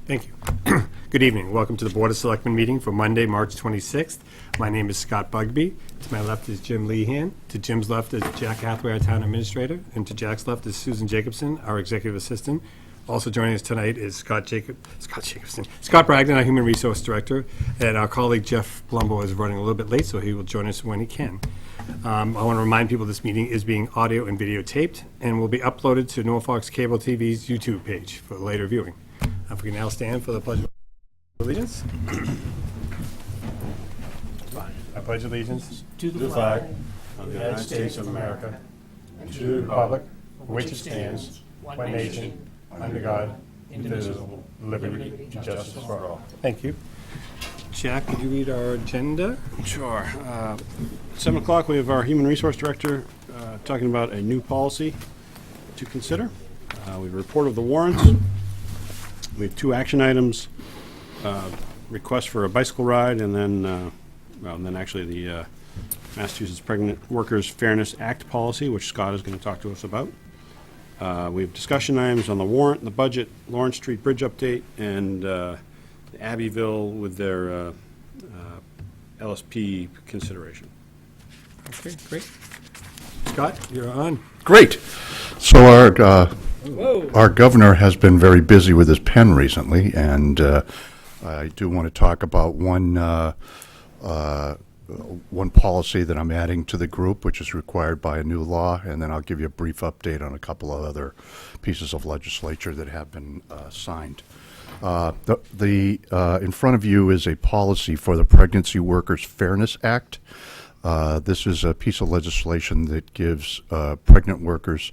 Thank you. Good evening. Welcome to the Board of Selectmen meeting for Monday, March 26th. My name is Scott Bugby. To my left is Jim Lehan. To Jim's left is Jack Hathaway, our town administrator. And to Jack's left is Susan Jacobson, our executive assistant. Also joining us tonight is Scott Bragdon, our human resource director. And our colleague Jeff Blumbo is running a little bit late, so he will join us when he can. I want to remind people this meeting is being audio and videotaped and will be uploaded to Norfolk's Cable TV's YouTube page for later viewing. If we can now stand for the Pledge of Allegiance. I pledge allegiance to the flag of the United States of America and to the republic for which it stands, one nation, under God, indivisible, liberty and justice for all. Thank you. Jack, could you read our agenda? Sure. 7 o'clock, we have our Human Resource Director talking about a new policy to consider. We have a report of the warrants. We have 2 action items, request for a bicycle ride, and then actually the Massachusetts Pregnant Workers Fairness Act policy, which Scott is going to talk to us about. We have discussion items on the warrant, the budget, Lawrence Street Bridge update, and Abbeville with their LSP consideration. Okay, great. Scott, you're on. Great. So our governor has been very busy with his pen recently, and I do want to talk about one policy that I'm adding to the group, which is required by a new law, and then I'll give you a brief update on a couple of other pieces of legislature that have been signed. In front of you is a policy for the Pregnancy Workers Fairness Act. This is a piece of legislation that gives pregnant workers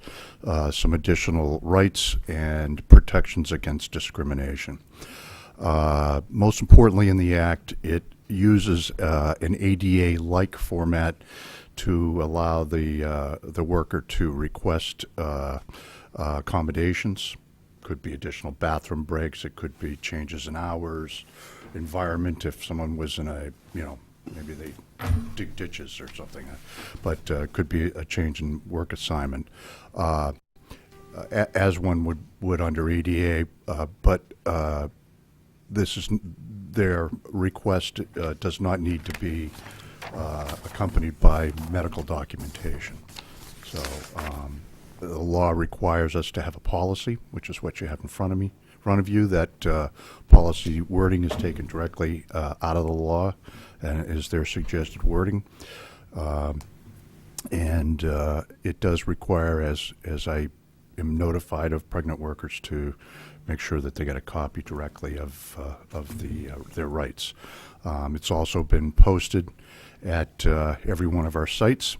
some additional rights and protections against discrimination. Most importantly in the act, it uses an ADA-like format to allow the worker to request accommodations. Could be additional bathroom breaks, it could be changes in hours, environment if someone was in a, maybe they dig ditches or something, but could be a change in work assignment, as one would under ADA, but this is their request does not need to be accompanied by medical documentation. So the law requires us to have a policy, which is what you have in front of you. That policy wording is taken directly out of the law and is their suggested wording. And it does require, as I am notified of pregnant workers, to make sure that they get a copy directly of their rights. It's also been posted at every one of our sites.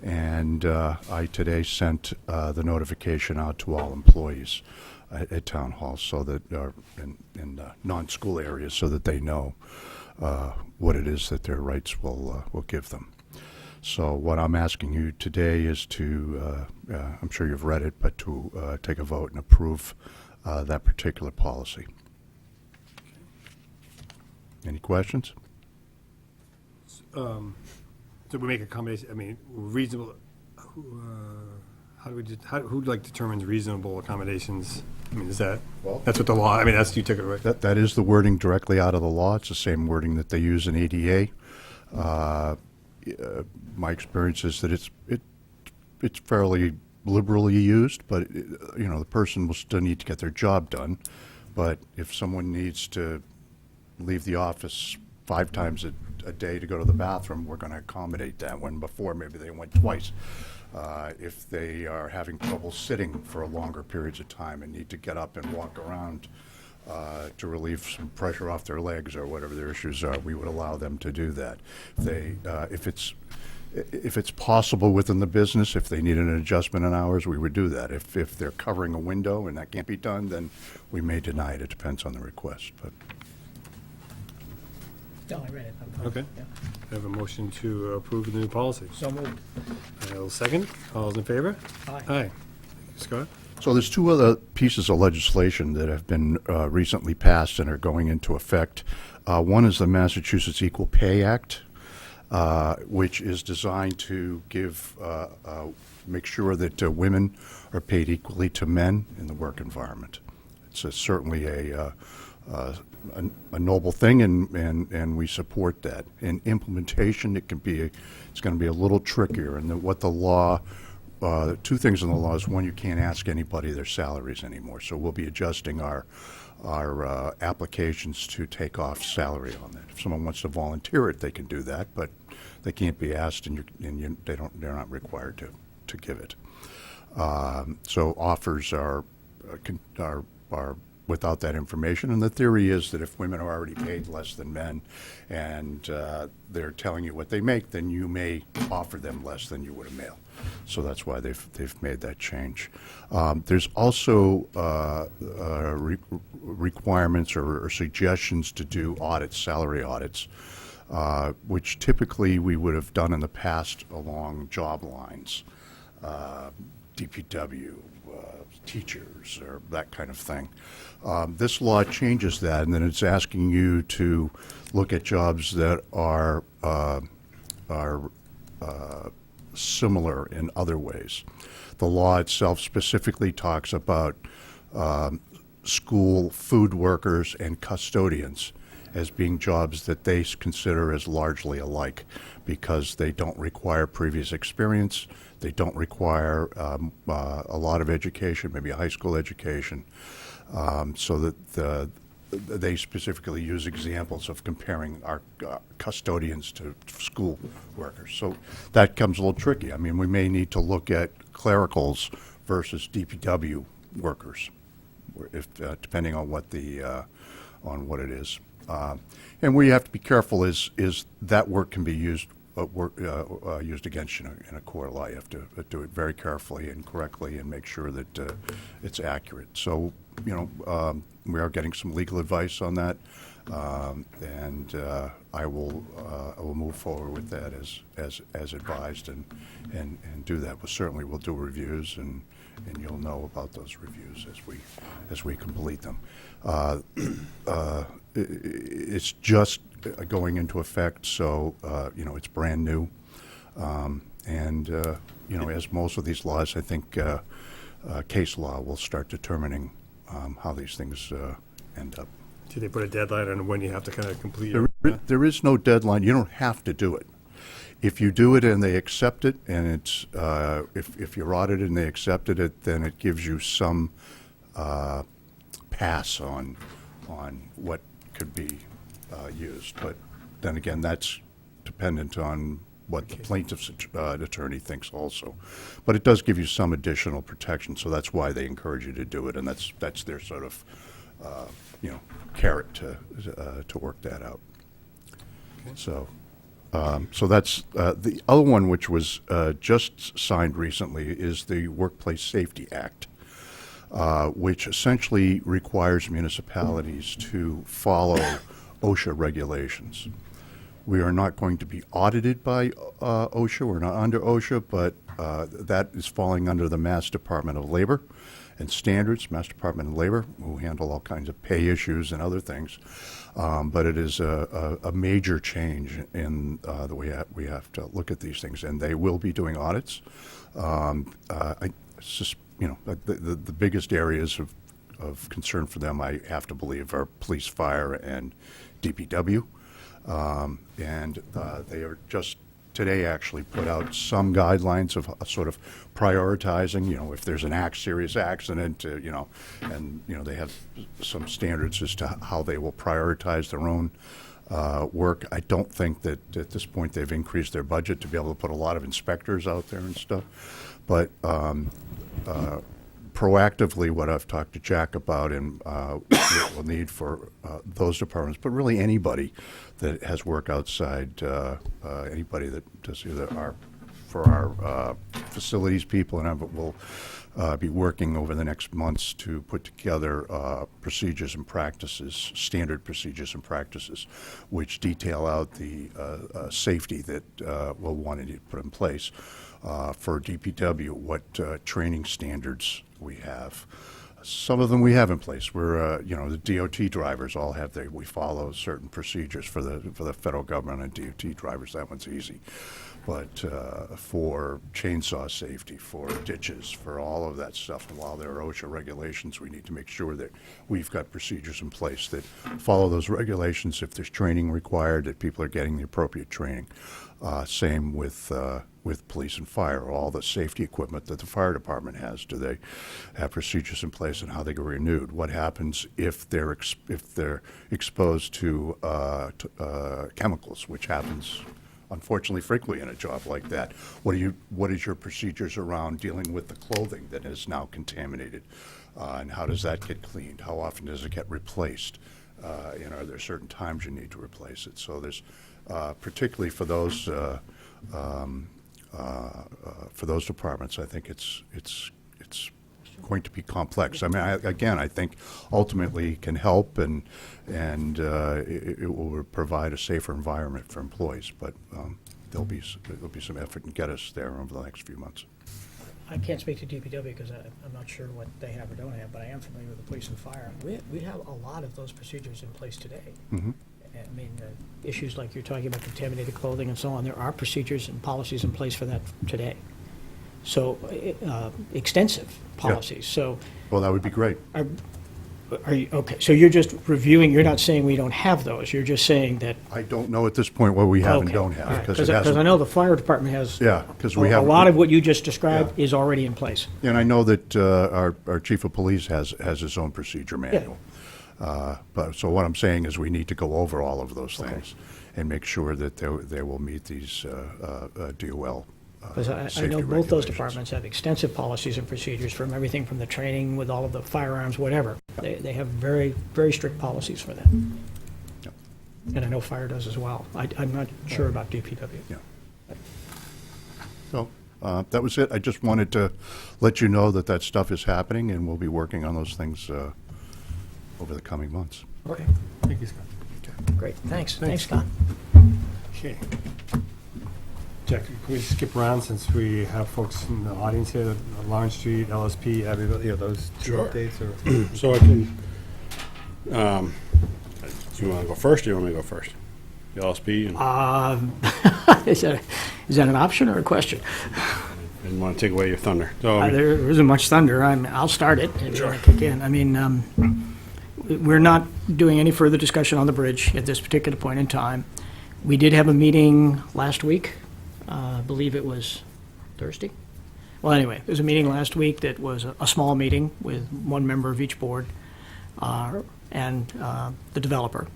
And I today sent the notification out to all employees at town halls, so that in non-school areas, so that they know what it is that their rights will give them. So what I'm asking you today is to, I'm sure you've read it, but to take a vote and approve that particular policy. Any questions? So we make accommodation, reasonable, who determines reasonable accommodations? Is that, that's what the law, that's, you took it right? That is the wording directly out of the law. It's the same wording that they use in ADA. My experience is that it's fairly liberally used, but the person will still need to get their job done. But if someone needs to leave the office 5 times a day to go to the bathroom, we're going to accommodate that, when before maybe they went twice. If they are having trouble sitting for longer periods of time and need to get up and walk around to relieve some pressure off their legs or whatever their issues are, we would allow them to do that. If it's possible within the business, if they need an adjustment in hours, we would do that. If they're covering a window and that can't be done, then we may deny it. It depends on the request. But No, I read it. Okay. Yeah. I have a motion to approve the new policy. So moved. I'll second. All those in favor? Aye. Aye. Thank you, Scott. So there's 2 other pieces of legislation that have been recently passed and are going into effect. One is the Massachusetts Equal Pay Act, which is designed to make sure that women are paid equally to men in the work environment. It's certainly a a noble thing, and we support that. In implementation, it's going to be a little trickier. And what the law, two things in the law is, one, you can't ask anybody their salaries anymore. So we'll be adjusting our applications to take off salary on that. If someone wants to volunteer it, they can do that, but they can't be asked, and they're not required to give it. So offers are without that information, and the theory is that if women are already paid less than men, and they're telling you what they make, then you may offer them less than you would a male. So that's why they've made that change. There's also requirements or suggestions to do audits, salary audits, which typically we would have done in the past along job lines, DPW, teachers, or that kind of thing. This law changes that, and then it's asking you to look at jobs that are similar in other ways. The law itself specifically talks about school food workers and custodians as being jobs that they consider as largely alike, because they don't require previous experience, they don't require a lot of education, maybe a high school education, so that they specifically use examples of comparing our custodians to school workers. So that comes a little tricky. I mean, we may need to look at clericals versus DPW workers, if depending on what what it is. And we have to be careful is that work can be used against you in a court of law. You have to do it very carefully and correctly and make sure that it's accurate. So, we are getting some legal advice on that, and I will move forward with that as advised and do that. But certainly we'll do reviews, and you'll know about those reviews as we complete them. It's just going into effect, so it's brand new, and as most of these laws, I think case law will start determining how these things end up. Do they put a deadline on when you have to kind of complete There is no deadline. You don't have to do it. If you do it and they accept it, and it's if you're audited and they accepted it, then it gives you some pass on what could be used. But then again, that's dependent on what the plaintiff's attorney thinks also. But it does give you some additional protection, so that's why they encourage you to do it, and that's their sort of carrot to work that out. Okay. So that's the other one, which was just signed recently, is the Workplace Safety Act, which essentially requires municipalities to follow OSHA regulations. We are not going to be audited by OSHA. We're not under OSHA, but that is falling under the Mass Department of Labor and Standards, Mass Department of Labor, who handle all kinds of pay issues and other things. But it is a major change in the way we have to look at these things, and they will be doing audits. The biggest areas of concern for them, I have to believe, are police, fire, and DPW. And they are just today actually put out some guidelines of sort of prioritizing, if there's an serious accident, and they have some standards as to how they will prioritize their own work. I don't think that at this point they've increased their budget to be able to put a lot of inspectors out there and stuff. But proactively, what I've talked to Jack about, and what we'll need for those departments, but really anybody that has work outside, anybody that does either our facilities people, and we'll be working over the next months to put together procedures and practices, standard procedures and practices, which detail out the safety that we'll want to put in place. For DPW, what training standards we have. Some of them we have in place. We're, the DOT drivers all have we follow certain procedures for the federal government and DOT drivers. That one's easy. but for chainsaw safety, for ditches, for all of that stuff, and while there are OSHA regulations, we need to make sure that we've got procedures in place that follow those regulations. If there's training required, that people are getting the appropriate training. Same with police and fire, all the safety equipment that the fire department has. Do they have procedures in place and how they get renewed? What happens if they're exposed to chemicals, which happens unfortunately frequently in a job like that? What is your procedures around dealing with the clothing that is now contaminated, and how does that get cleaned? How often does it get replaced? Are there certain times you need to replace it? So there's particularly for those departments, I think it's going to be complex. I mean, I think ultimately it can help and it will provide a safer environment for employees, but there'll be some effort and get us there over the next few months. I can't speak to DPW because I'm not sure what they have or don't have, but I am familiar with the police and fire. We have a lot of those procedures in place today. Mm-hmm. I mean, issues like you're talking about contaminated clothing and so on, there are procedures and policies in place for that today. So, extensive policies. So, Well, that would be great. are you, okay, so you're just reviewing, you're not saying we don't have those, you're just saying that. I don't know at this point what we have and Okay, don't all have, right, because it I hasn't. know the fire department has. Yeah, 'cause we a have- lot of what you just described Yeah. is already in place. And I know that our chief of police has his own procedure manual. But so what I'm saying is we need to go over all of those things and make sure that they will meet these DOL Because I safety know both those regulations. departments have extensive policies and procedures from everything from the training with all of the firearms, whatever. They have very, very strict policies for that. Yep. And I know fire does as well. I'm not sure about DPW. Yeah. So that was it. I just wanted to let you know that stuff is happening, and we'll be working on those things over the coming months. Okay, Thank you, Scott. great, thanks. Thanks, Scott. Okay. Jack, can we skip around since we have folks in the audience here, Lawrence Street, LSP, Abbeville, those two updates, or? So I can, do you want to go first, or you want me to go first? The LSP, and Is that an option or a question? didn't want to take away your thunder. So, There isn't much thunder. I'll start it if you want to kick in. I mean, we're not doing any further discussion on the bridge at this particular point in time. We did have a meeting last week. I believe it was Thursday. Well, anyway, there was a meeting last week that was a small meeting with one member of each board and the developer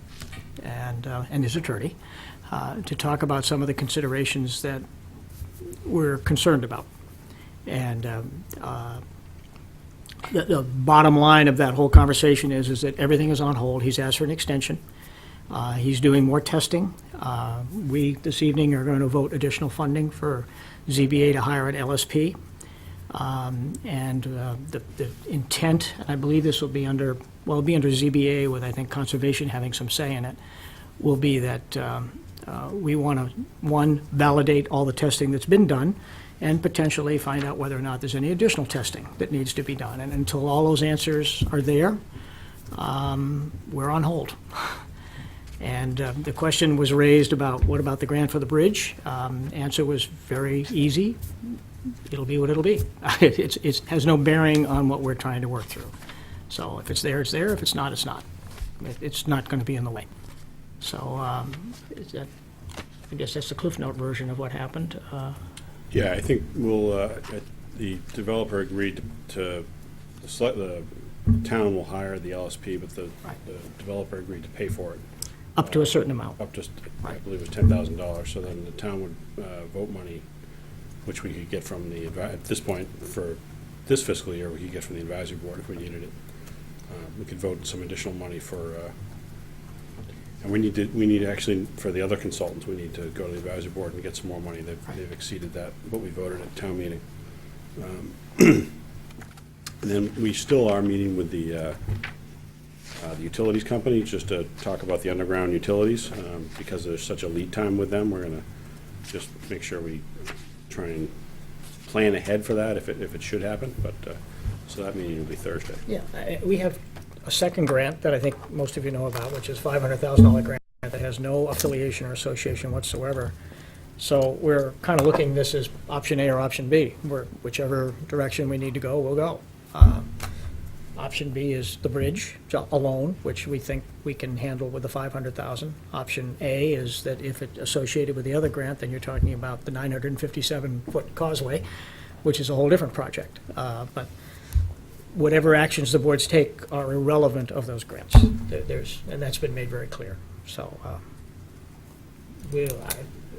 and his attorney to talk about some of the considerations that we're concerned about. And the bottom line of that whole conversation is that everything is on hold. He's asked for an extension. He's doing more testing. We, this evening, are going to vote additional funding for ZBA to hire an LSP. And the intent, and I believe this will be under, well, it'll be under ZBA with, I think, Conservation having some say in it, will be that we want to, one, validate all the testing that's been done, and potentially find out whether or not there's any additional testing that needs to be done. And until all those answers are there, we're on hold. And the question was raised about, what about the grant for the bridge? Answer was very easy. It'll be what it'll be. It has no bearing on what we're trying to work through. So if it's there, it's there. If it's not, it's not. It's not going to be in the way. So I guess that's the Cliff Note version of what happened. yeah, I think the developer agreed to, the town will hire the LSP, but the developer agreed to pay for it. Up to a certain amount. Up to, I believe it was $10,000, so then the town would vote money, which we could get from the, at this point, for this fiscal year, we could get from the advisory board if we needed it. We could vote some additional money for, and we need actually, for the other consultants, we need to go to the advisory board and get some more money. They've exceeded that, what we voted at town meeting. And then we still are meeting with the utilities company, just to talk about the underground utilities, because there's such a lead time with them. We're gonna just make sure we try and plan ahead for that if it should happen, but, so that meeting will be Thursday. Yeah, we have a second grant that I think most of you know about, which is $500,000 grant that has no affiliation or association whatsoever. So we're kind of looking this as option A or option B, where whichever direction we need to go, we'll go. Option B is the bridge alone, which we think we can handle with the 500,000. Option A is that if it's associated with the other grant, then you're talking about the 957-foot causeway, which is a whole different project. But whatever actions the boards take are irrelevant of those grants. And that's been made very clear. So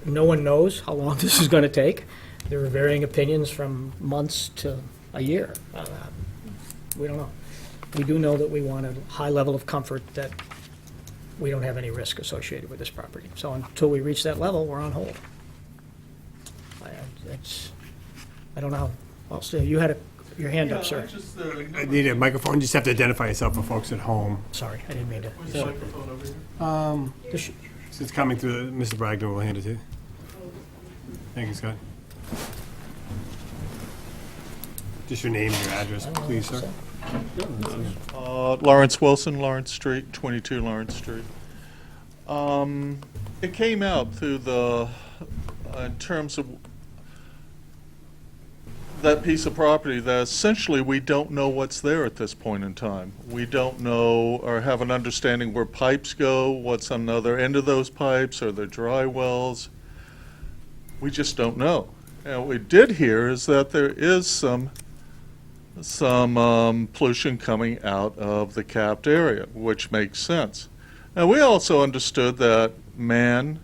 no one knows how long this is going to take. There are varying opinions from months to a year. We don't know. We do know that we want a high level of comfort that we don't have any risk associated with this property. So until we reach that level, we're on hold. I don't know. Well, Steve, you had your hand up, sir. I need a microphone. You just have to identify yourself for folks at home. Sorry, I didn't mean to. So it's coming through. Mr. Bragdon will hand it to you. Thank you, Scott. Just your name and your address, please, sir. Lawrence Wilson, Lawrence Street, 22 Lawrence Street. It came out through in terms of that piece of property, that essentially we don't know what's there at this point in time. We don't know or have an understanding where pipes go, what's on the other end of those pipes, are there dry wells? We just don't know. And what we did hear is that there is some pollution coming out of the capped area, which makes sense. Now, we also understood that man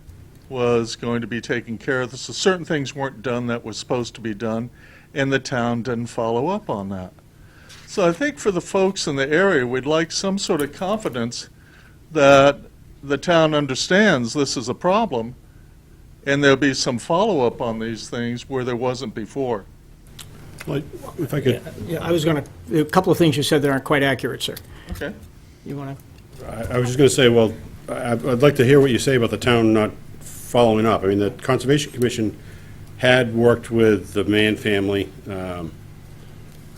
was going to be taking care of this. So certain things weren't done that was supposed to be done, and the town didn't follow up on that. So I think for the folks in the area, we'd like some sort of confidence that the town understands this is a problem, and there'll be some follow-up on these things where there wasn't before. Well, if I could, Yeah, I was going to, a couple of things you said that aren't quite accurate, sir. Okay. You want to? I was just going to say, well, I'd like to hear what you say about the town not following up. I mean, the Conservation Commission had worked with the Mann family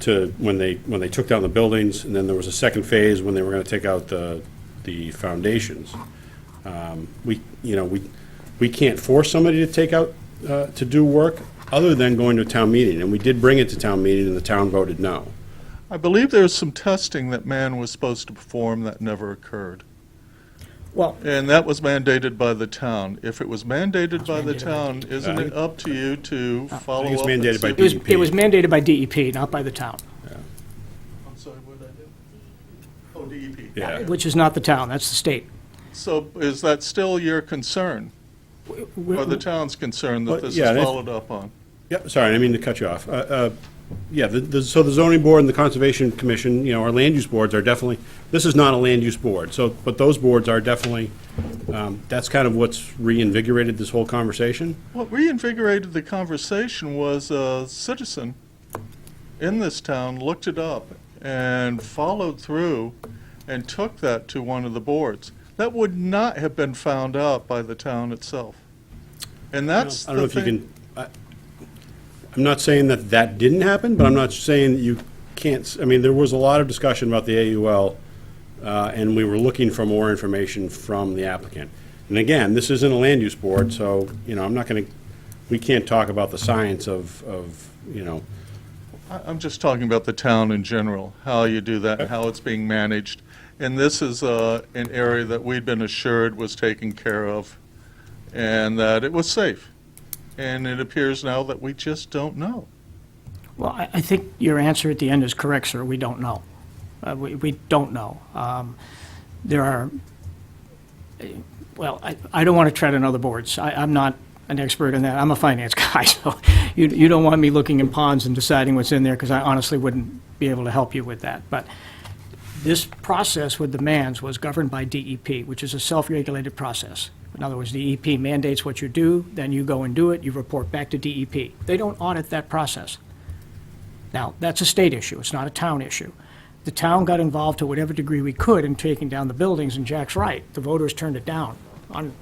to when they took down the buildings, and then there was a second phase when they were going to take out the foundations. We can't force somebody to take out to do work other than going to a town meeting, and we did bring it to town meeting, and the town voted no. I believe there was some testing that man was supposed to perform that never occurred. Well, And that was mandated by the town. If it was mandated by the mandated by town, isn't it up to you to follow up? it's and mandated see by if- DEP. it was mandated by DEP, not by the town, I'm sorry, what did I do? Oh, DEP. Yeah. which is not the town, that's the state. So is that still your concern, or the town's concern that Well, this yeah, is and followed up on? Yep, sorry, I didn't mean to cut you off. Yeah, so the zoning board and the conservation commission, our land use boards are definitely, this is not a land use board, but those boards are definitely, that's kind of what's reinvigorated this whole conversation. What reinvigorated the conversation was a citizen in this town looked it up and followed through and took that to one of the boards. That would not have been found out by the town itself. And that's I don't know the if you thing. can, I'm not saying that didn't happen, but I'm not saying that you can't, I mean, there was a lot of discussion about the AUL, and we were looking for more information from the applicant. And again, this isn't a land use board, so, I'm not going to, we can't talk about the science of. I'm just talking about the town in general, how you do that, how it's being managed. And this is an area that we'd been assured was taken care of and that it was safe. And it appears now that we just don't know. Well, I think your answer at the end is correct, sir. We don't know. We don't know. There are, well, I don't want to tread on other boards. I'm not an expert in that. I'm a finance guy, so you don't want me looking in ponds and deciding what's in there, because I honestly wouldn't be able to help you with that. But this process with the Manns was governed by DEP, which is a self-regulated process. In other words, DEP mandates what you do, then you go and do it, you report back to DEP. They don't audit that process. Now, that's a state issue, it's not a town issue. The town got involved to whatever degree we could in taking down the buildings, and Jack's right. The voters turned it down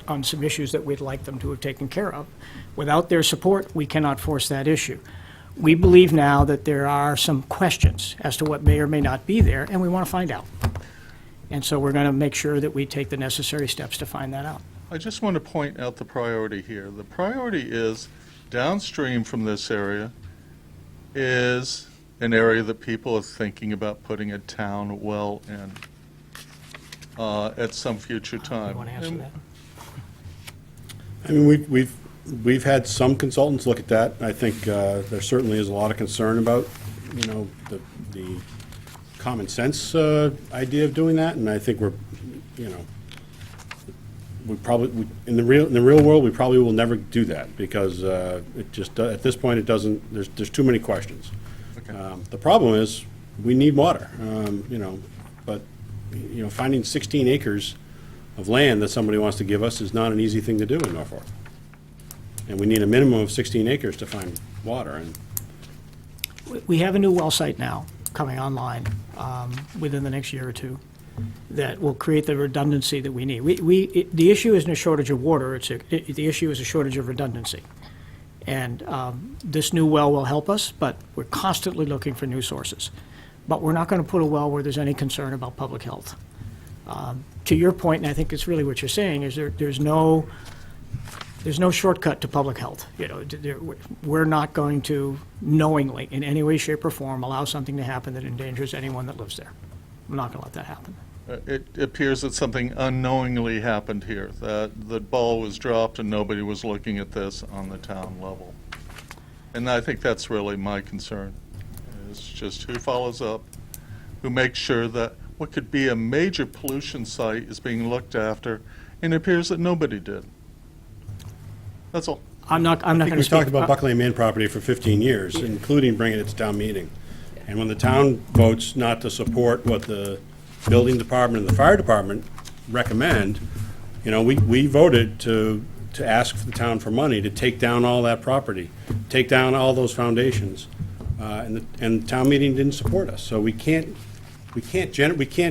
on some issues that we'd like them to have taken care of. Without their support, we cannot force that issue. We believe now that there are some questions as to what may or may not be there, and we want to find out. And so we're going to make sure that we take the necessary steps to find that out. I just want to point out the priority here. The priority is downstream from this area is an area that people are thinking about putting a town well in at some future time. You want to answer And that? I mean, we've had some consultants look at that. I think there certainly is a lot of concern about, the common sense idea of doing that, and I think in the real world, we probably will never do that, because it just, at this point, it doesn't, there's too many questions. Okay. The problem is, we need water, but, finding 16 acres of land that somebody wants to give us is not an easy thing to do in Norfolk. And we need a minimum of 16 acres to find water, and We have a new well site now coming online within the next year or two that will create the redundancy that we need. The issue isn't a shortage of water, the issue is a shortage of redundancy. And this new well will help us, but we're constantly looking for new sources. But we're not going to put a well where there's any concern about public health. To your point, and I think it's really what you're saying, is there's no shortcut to public health. We're not going to knowingly, in any way, shape, or form, allow something to happen that endangers anyone that lives there. I'm not going to let that happen. It appears that something unknowingly happened here, that the ball was dropped and nobody was looking at this on the town level. And I think that's really my concern, is just who follows up, who makes sure that what could be a major pollution site is being looked after, and it appears that nobody did. That's all. I'm not going to speak. we've talked about Buckley and Mann property for 15 years, including bringing it to town meeting. And when the town votes not to support what the building department and the fire department recommend, we voted to ask the town for money to take down all that property, take down all those foundations, and town meeting didn't support us. So we can't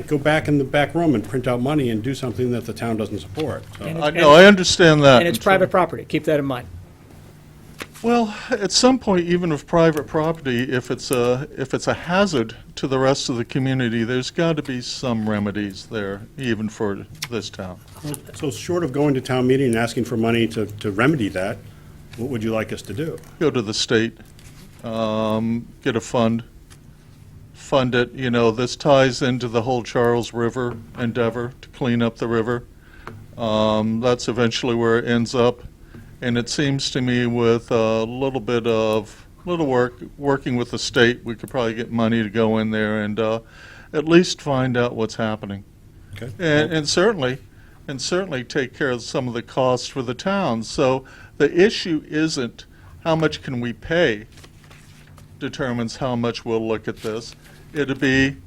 go back in the back room and print out money and do something that the town doesn't support. So, No, I understand that. And it's private property. Keep that in mind. Well, at some point, even with private property, if it's a hazard to the rest of the community, there's got to be some remedies there, even for this town. so short of going to town meeting and asking for money to remedy that, what would you like us to do? Go to the state, get a fund it. This ties into the whole Charles River endeavor to clean up the river. That's eventually where it ends up. And it seems to me with a little bit of working with the state, we could probably get money to go in there and at least find out what's happening. Okay. And certainly take care of some of the costs for the town. So the issue isn't how much can we pay determines how much we'll look at this. It'd be,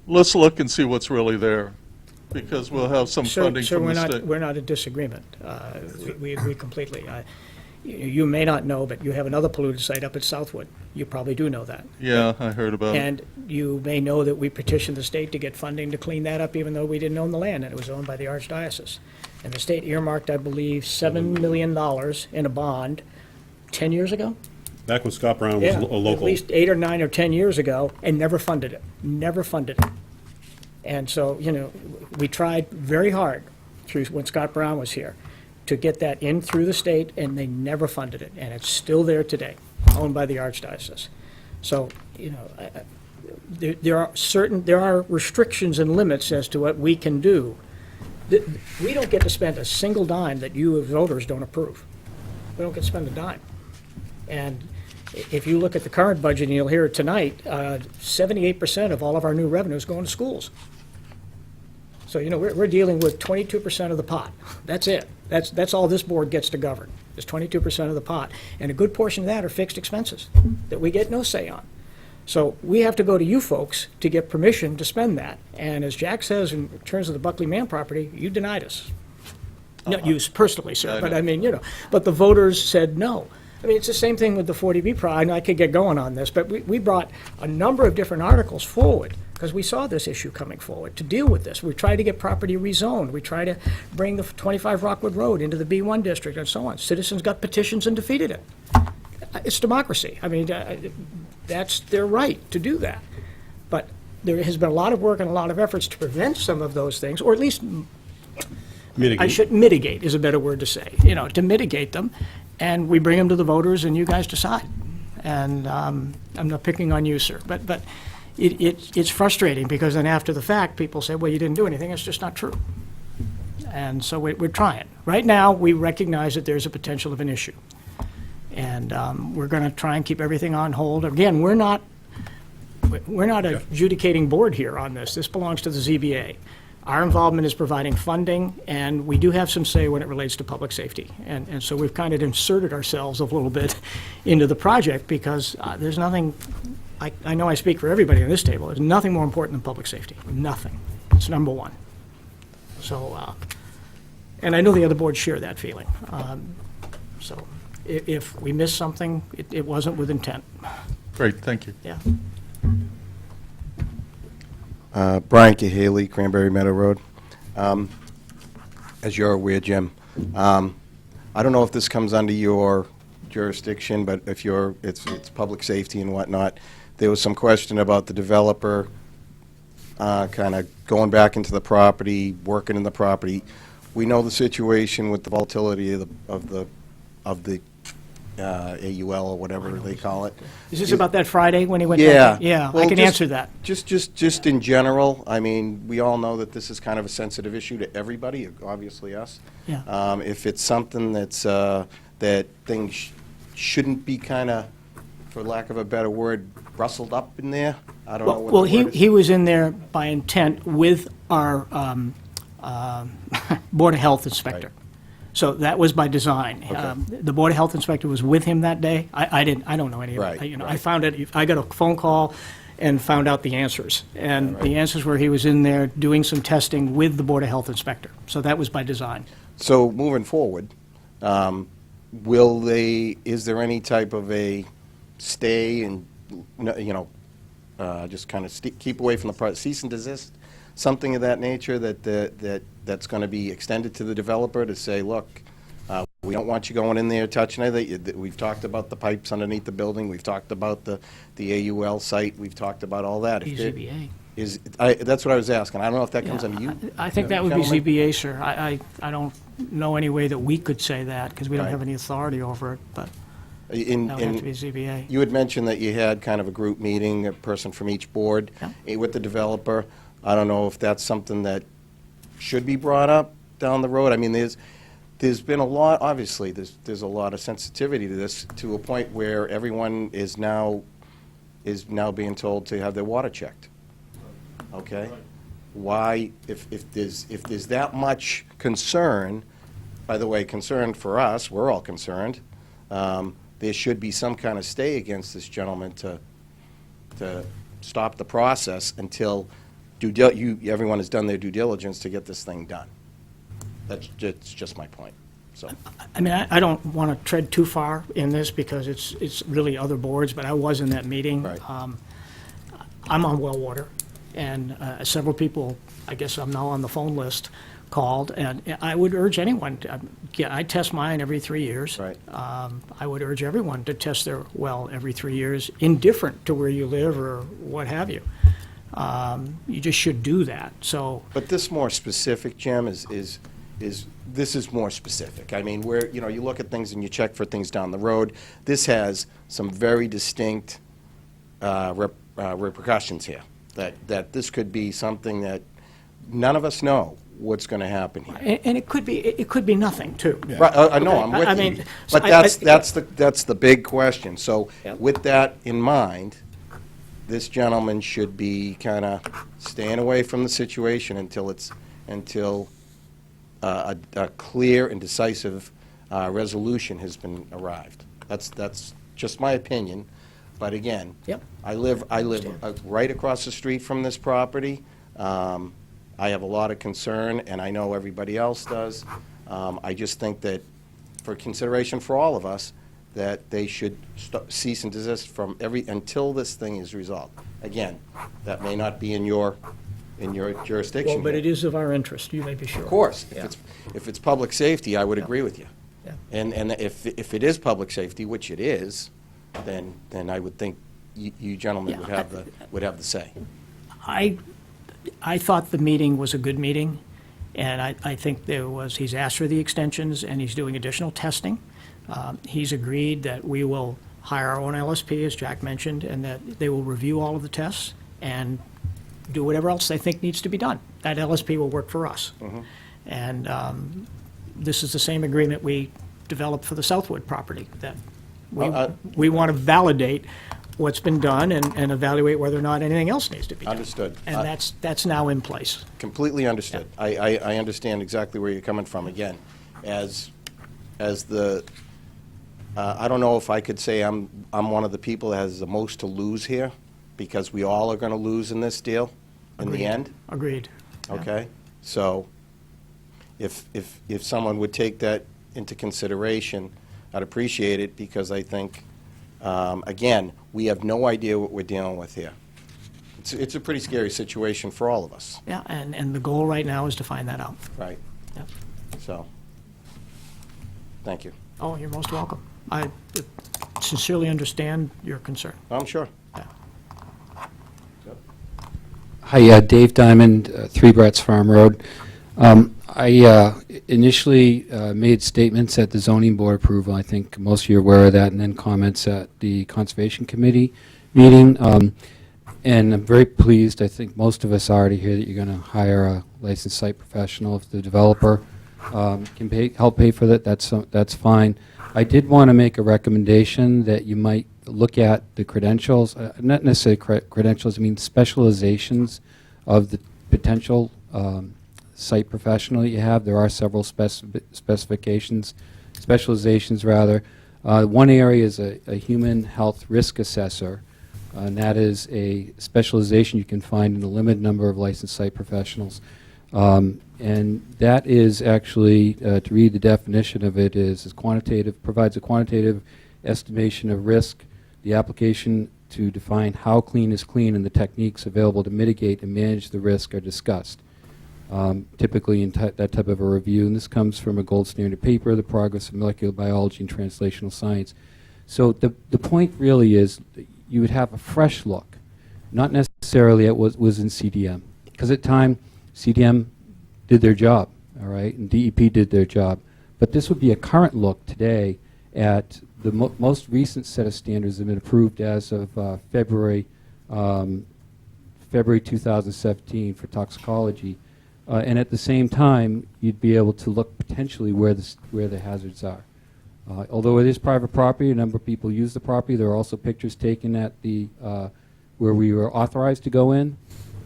let's look and see what's really there, because we'll have some funding So from we're the not, state. we're not in disagreement. We agree completely. You may not know, but you have another polluted site up at Southwood. You probably do know that. Yeah, I heard about it. And you may know that we petitioned the state to get funding to clean that up, even though we didn't own the land, and it was owned by the Archdiocese. And the state earmarked, I believe, $7 million in a bond 10 years ago? Back when Scott Brown was Yeah, a local. at least 8 or 9 or 10 years ago, and never funded it. Never funded it. And so, we tried very hard through when Scott Brown was here to get that in through the state, and they never funded it. And it's still there today, owned by the Archdiocese. So, there are restrictions and limits as to what we can do. We don't get to spend a single dime that you as voters don't approve. We don't get to spend a dime. And if you look at the current budget, and you'll hear it tonight, 78% of all of our new revenue is going to schools. So, we're dealing with 22% of the pot. That's it. That's all this board gets to govern, is 22% of the pot. And a good portion of that are fixed expenses that we get no say on. So we have to go to you folks to get permission to spend that. And as Jack says, in terms of the Buckley Mann property, you denied us. Not you personally, sir, but I mean, but the voters said no. I mean, it's the same thing with the 40B project. I could get going on this, but we brought a number of different articles forward because we saw this issue coming forward to deal with this. We tried to get property rezoned. We tried to bring the 25 Rockwood Road into the B1 district and so on. Citizens got petitions and defeated it. It's democracy. I mean, that's their right to do that. But there has been a lot of work and a lot of efforts to prevent some of those things, or at least Mitigate. Mitigate is a better word to say, to mitigate them, and we bring them to the voters and you guys decide. And I'm not picking on you, sir, but it's frustrating because then after the fact, people say, well, you didn't do anything. It's just not true. And so we're trying. Right now, we recognize that there's a potential of an issue. And we're going to try and keep everything on hold. Again, we're not adjudicating board here on this. This belongs to the ZBA. Our involvement is providing funding, and we do have some say when it relates to public safety. And so we've kind of inserted ourselves a little bit into the project because there's nothing, I know I speak for everybody on this table, there's nothing more important than public safety. Nothing. It's number one. So, and I know the other boards share that feeling. So if we missed something, it wasn't with intent. Great, thank you. Yeah. Brian Cahaley, Cranberry Meadow Road. As you're aware, Jim, I don't know if this comes under your jurisdiction, but if it's public safety and whatnot, there was some question about the developer kind of going back into the property, working in the property. We know the situation with the volatility of the AUL or whatever they call it. Is this about that Friday when he went Yeah. back? Yeah, Well, I can just- answer that. Just in general, I mean, we all know that this is kind of a sensitive issue to everybody, obviously us. Yeah. If it's something that's, that things shouldn't be kind of, for lack of a better word, rustled up in there, I don't know what Well, the word is. he was in there by intent with our Board of Health inspector. Right. So that was by design. The Board of Health inspector was with him that day. I don't know any of it. Right, I right. found it, I got a phone call and found out the answers. And the answers were he was in there doing some testing with the Board of Health inspector. So that was by design. So moving forward, is there any type of a stay and, just kind of keep away from the project, cease and desist, something of that nature that's going to be extended to the developer to say, look, we don't want you going in there touching it. We've talked about the pipes underneath the building. We've talked about the AUL site. We've talked about all that. If there- ZBA. That's what I was asking. I don't know if that comes under you. I think that would be gentlemen? ZBA, sir. I don't know any way that we could say that because we don't Right. have any authority over it, but In- that would have to be in- ZBA. You had mentioned that you had kind of a group meeting, a person from each board with the developer. I don't know if that's something that should be brought up down the road. I mean, there's been a lot, obviously, there's a lot of sensitivity to this, to a point where everyone is now being told to have their water checked. Okay? Why, if there's that much concern, by the way, concern for us, we're all concerned, there should be some kind of stay against this gentleman to stop the process until everyone has done their due diligence to get this thing done. That's just my point, so. I mean, I don't want to tread too far in this because it's really other boards, but I was in that meeting. Right. I'm on well water, and several people, I guess I'm now on the phone list, called, and I would urge anyone, I test mine every 3 years. Right. I would urge everyone to test their well every 3 years, indifferent to where you live or what have you. You just should do that, so. But this more specific, Jim, this is more specific. I mean, where, you look at things and you check for things down the road. This has some very distinct repercussions here, that this could be something that none of us know what's going to happen here. And it could be nothing, too. Right, I know, I'm I with mean, you. so But that's the big question. So Yep. with that in mind, this gentleman should be kind of staying away from the situation until a clear and decisive resolution has been arrived. That's just my opinion. But again, Yep. I live right across the street from this property. I have a lot of concern, and I know everybody else does. I just think that, for consideration for all of us, that they should cease and desist from until this thing is resolved. Again, that may not be in your jurisdiction. Well, but here. it is of our interest, you may be sure. Of course, Yeah. if it's public safety, I would agree with you. Yeah. And if it is public safety, which it is, then I would think you gentlemen Yeah, would have the say. I thought the meeting was a good meeting, And I think he's asked for the extensions, and he's doing additional testing. He's agreed that we will hire our own LSP, as Jack mentioned, and that they will review all of the tests and do whatever else they think needs to be done. That LSP will work for us. And this is the same agreement we developed for the Southwood property, that we want to validate what's been done and evaluate whether or not anything else needs to be done. Understood. And that's now in place. Completely understood. I understand exactly where you're coming from. Again, as the, I don't know if I could say I'm one of the people that has the most to lose here, because we all are going to lose in this deal in the end. Agreed. Yeah. Okay? So if someone would take that into consideration, I'd appreciate it, because I think, again, we have no idea what we're dealing with here. It's a pretty scary situation for all of us. Yeah, and the goal right now is to find that out. Right. Yeah. So, thank you. Oh, you're most welcome. I sincerely understand your concern. I'm sure. Yeah. Hi, Dave Diamond, 3 Brett's Farm Road. I initially made statements at the zoning board approval. I think most of you are aware of that, and then comments at the Conservation Committee meeting. And I'm very pleased, I think most of us are, to hear that you're going to hire a licensed site professional. If the developer can help pay for that, that's fine. I did want to make a recommendation that you might look at the credentials, not necessarily credentials, I mean specializations of the potential site professional that you have. There are several specializations rather. One area is a human health risk assessor, and that is a specialization you can find in a limited number of licensed site professionals. And that is actually, to read the definition of it, is quantitative, provides a quantitative estimation of risk, the application to define how clean is clean, and the techniques available to mitigate and manage the risk are discussed. Typically in that type of a review, and this comes from a gold standard paper, The Progress of Molecular Biology and Translational Science. So the point really is that you would have a fresh look, not necessarily at what was in CDM, because at time CDM did their job, all right, and DEP did their job, but this would be a current look today at the most recent set of standards that have been approved as of February 2017 for toxicology. And at the same time, you'd be able to look potentially where the hazards are. Although it is private property, a number of people use the property. There are also pictures taken at the where we were authorized to go in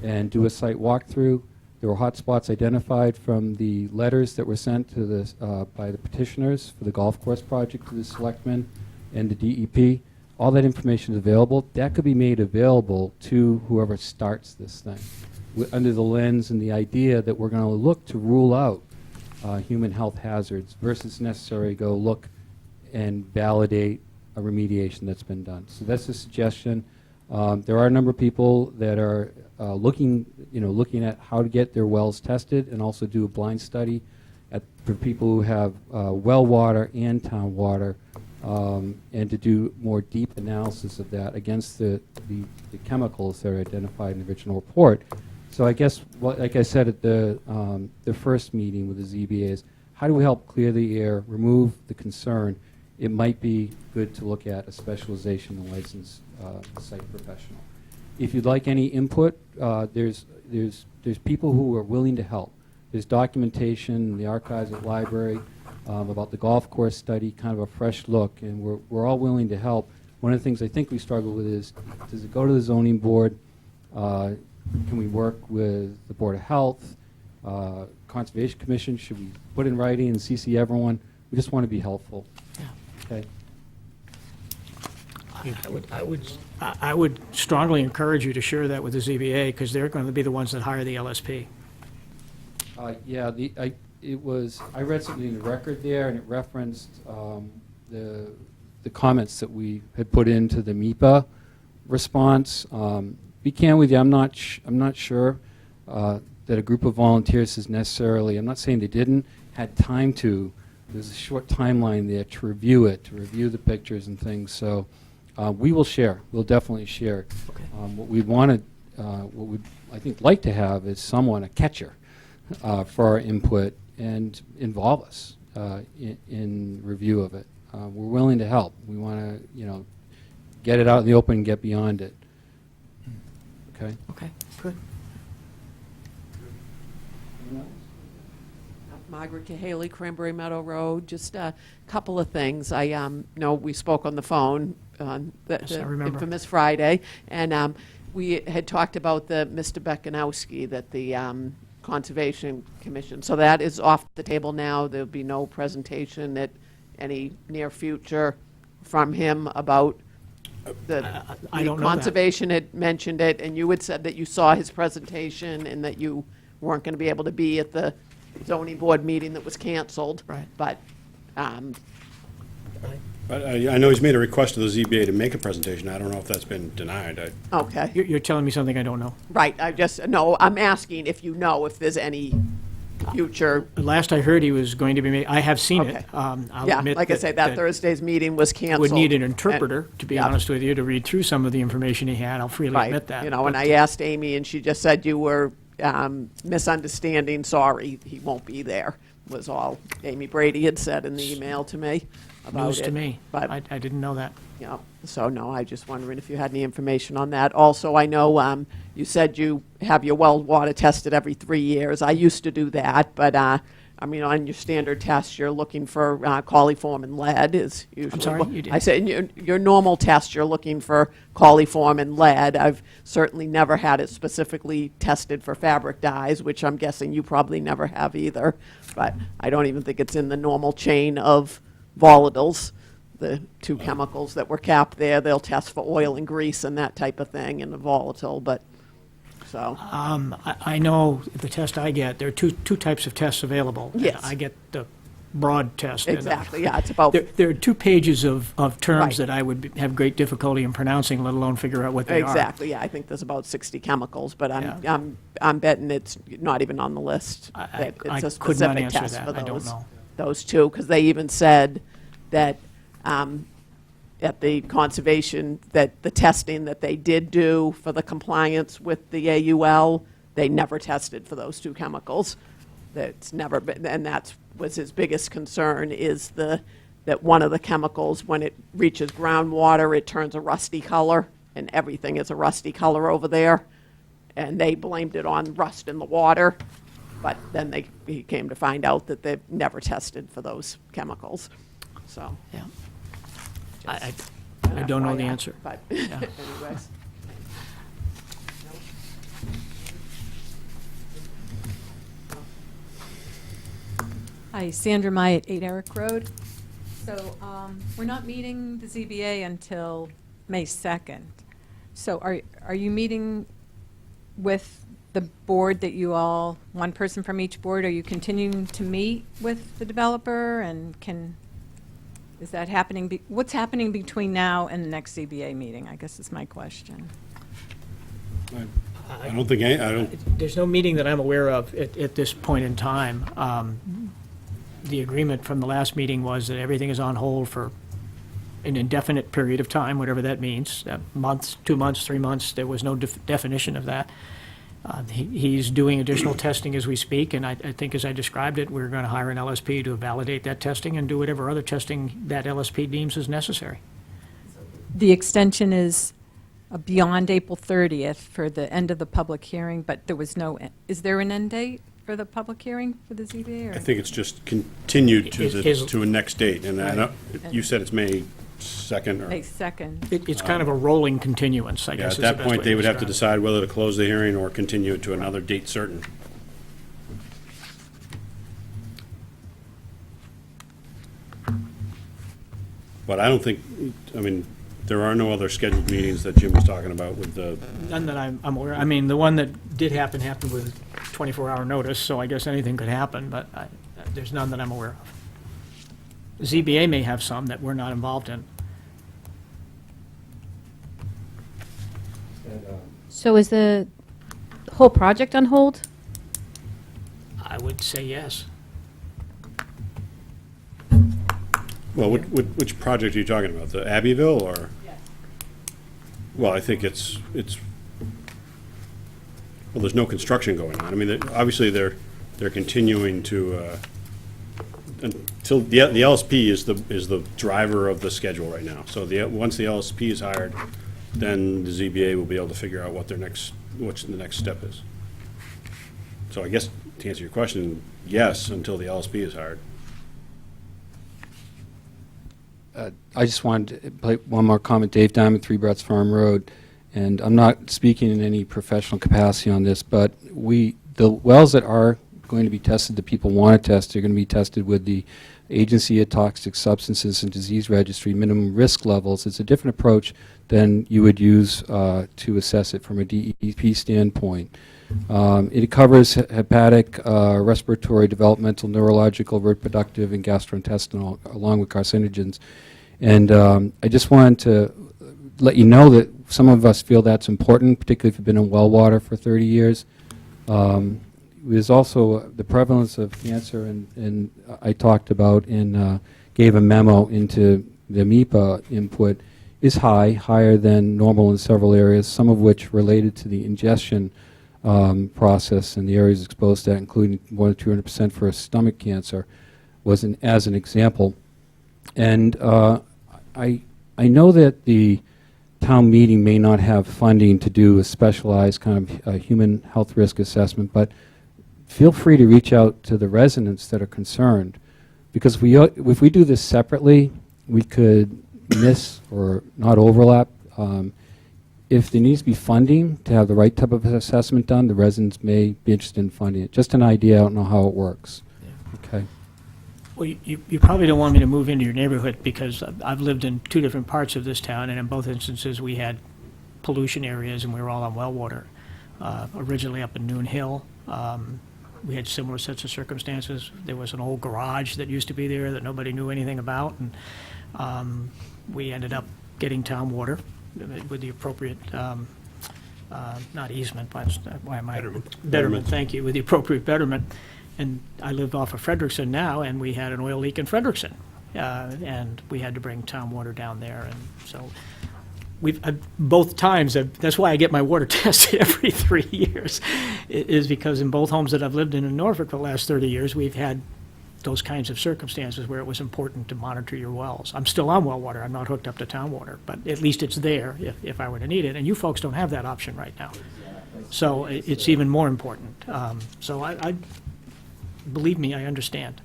and do a site walkthrough. There were hot spots identified from the letters that were sent to the by the petitioners for the golf course project to the Selectmen and the DEP. All that information is available. That could be made available to whoever starts this thing, under the lens and the idea that we're going to look to rule out human health hazards versus necessarily go look and validate a remediation that's been done. So that's a suggestion. There are a number of people that are looking at how to get their wells tested and also do a blind study for people who have well water and town water, and to do more deep analysis of that against the chemicals that are identified in the original report. So I guess, like I said at the first meeting with the ZBA, is how do we help clear the air, remove the concern? It might be good to look at a specialization in licensed site professional. If you'd like any input, there's people who are willing to help. There's documentation in the archives at the library about the golf course study, kind of a fresh look, and we're all willing to help. One of the things I think we struggle with is, does it go to the zoning board? Can we work with the Board of Health, Conservation Commission? Should we put in writing and CC everyone? We just want to be helpful. Yeah. Okay. I would strongly encourage you to share that with the ZBA, because they're going to be the ones that hire the LSP. Yeah, I read something in the record there, and it referenced the comments that we had put into the MIPA response. Be candid with you, I'm not sure that a group of volunteers is necessarily, I'm not saying they didn't, had time to. There's a short timeline there to review it, to review the pictures and things. So we will share. We'll definitely share. Okay. What we wanted, what we'd, I think, like to have is someone, a catcher, for our input and involve us in review of it. We're willing to help. We want to, get it out in the open and get beyond it. Okay? Okay, good. Margaret Cahaley, Cranberry Meadow Road. Just a couple of things. I know we spoke on the phone on the Yes, I remember. infamous Friday, and we had talked about the Mr. Bekanowski, that the Conservation Commission. So that is off the table now. There'll be no presentation at any near future from him about the I don't know that. Conservation had mentioned it, and you had said that you saw his presentation and that you weren't going to be able to be at the zoning board meeting that was canceled. Right. But, But I know he's made a request to the ZBA to make a presentation. I don't know if that's been denied. okay, You're telling me something I don't know. right, no, I'm asking if you know if there's any future, Last I heard, he was going to be I have seen Okay. it. I'll yeah, admit like I say, that Thursday's meeting was canceled. would need an and- interpreter, to be yeah. honest with you, to read through some of the information he had. I'll freely Right, admit that. and I asked Amy, and she just said you were misunderstanding, sorry, he won't be there, was all Amy Brady had said in the email to me about it. News to me. But, I didn't know that. yeah, so no, I just wondering if you had any information on that. Also, I know you said you have your well water tested every 3 years. I used to do that, but on your standard test, you're looking for coliform and lead is usually. sorry, you did? I said, in your normal test, you're looking for coliform and lead. I've certainly never had it specifically tested for fabric dyes, which I'm guessing you probably never have either. But I don't even think it's in the normal chain of volatiles, the two chemicals that were capped there. They'll test for oil and grease and that type of thing and the volatile, but, so. I know the test I get, there are two types of tests available. and Yes. I get the broad test. and Exactly, yeah, it's about. There are 2 pages of terms Right. that I would have great difficulty in pronouncing, let alone figure out what they are. Exactly, yeah, I think there's about 60 chemicals, but Yeah. I'm betting it's not even on the list. I that it's a could not specific answer test that. for I don't those- know. Those two, because they even said that at the conservation, that the testing that they did do for the compliance with the AUL, they never tested for those two chemicals. That's never been, and that's was his biggest concern, is that one of the chemicals, when it reaches groundwater, it turns a rusty color, and everything is a rusty color over there. And they blamed it on rust in the water, but then he came to find out that they've never tested for those chemicals, so. Yeah. I don't know the FYI, answer. But anyways. Hi, Sandra Mai at 8 Eric Road. So we're not meeting the ZBA until May 2nd. So are you meeting with the board that you all, one person from each board? Are you continuing to meet with the developer, and is that happening? What's happening between now and the next ZBA meeting, I guess is my question. I don't think, I don't, There's no meeting that I'm aware of at this point in time. The agreement from the last meeting was that everything is on hold for an indefinite period of time, whatever that means, months, 2 months, 3 months. There was no definition of that. He's doing additional testing as we speak, and I think as I described it, we're going to hire an LSP to validate that testing and do whatever other testing that LSP deems is necessary. The extension is beyond April 30th for the end of the public hearing, but there was no, is there an end date for the public hearing for the ZBA? I Or? think it's just continued Is- to a next date. And I know, you said it's May 2nd, May or, 2nd. It's kind of a rolling continuance, I yeah, guess at is the that best point, way they would have to describe decide whether to close the hearing or continue it to another date certain. But I don't think, I mean, there are no other scheduled meetings that Jim was talking about with the, it. None that I'm aware. I mean, the one that did happened with 24-hour notice, so I guess anything could happen, but there's none that I'm aware of. ZBA may have some that we're not involved in. So is the whole project on hold? I would say yes. well, which project are you talking about? The Abbeville, or? Well, I think it's, well, there's no construction going on. I mean, obviously, they're they're continuing to, until the LSP is the driver of the schedule right now. So once the LSP is hired, then the ZBA will be able to figure out what the next step is. So I guess, to answer your question, yes, until the LSP is hired. I just wanted to make one more comment. Dave Diamond, 3 Brett's Farm Road, and I'm not speaking in any professional capacity on this, but the wells that are going to be tested, that people want to test, are going to be tested with the Agency of Toxic Substances and Disease Registry minimum risk levels. It's a different approach than you would use to assess it from a DEP standpoint. It covers hepatic, respiratory, developmental, neurological, reproductive, and gastrointestinal, along with carcinogens. And I just wanted to let you know that some of us feel that's important, particularly if you've been in well water for 30 years. There's also the prevalence of cancer, and I talked about and gave a memo into the MEPA input, is higher than normal in several areas, some of which related to the ingestion process and the areas exposed to that, including more than 200% for stomach cancer, as an example. And I know that the town meeting may not have funding to do a specialized kind of human health risk assessment, but feel free to reach out to the residents that are concerned, because if we do this separately, we could miss or not overlap. If there needs to be funding to have the right type of assessment done, the residents may be interested in funding it. Just an idea. I don't know how it works. Okay. Well, you probably don't want me to move into your neighborhood, because I've lived in 2 different parts of this town, and in both instances, we had pollution areas, and we were all on well water. Originally up in Noon Hill, we had similar sets of circumstances. There was an old garage that used to be there that nobody knew anything about, and we ended up getting town water with the appropriate, not easement, but why am I? Betterment, thank you, with the appropriate betterment. And I live off of Frederickson now, and we had an oil leak in Frederickson, and we had to bring town water down there, and so both times, that's why I get my water tested every 3 years, is because in both homes that I've lived in Norfolk for the last 30 years, we've had those kinds of circumstances where it was important to monitor your wells. I'm still on well water. I'm not hooked up to town water, but at least it's there if I were to need it. And you folks don't have that option right now. So it's even more important. So I believe me, I understand.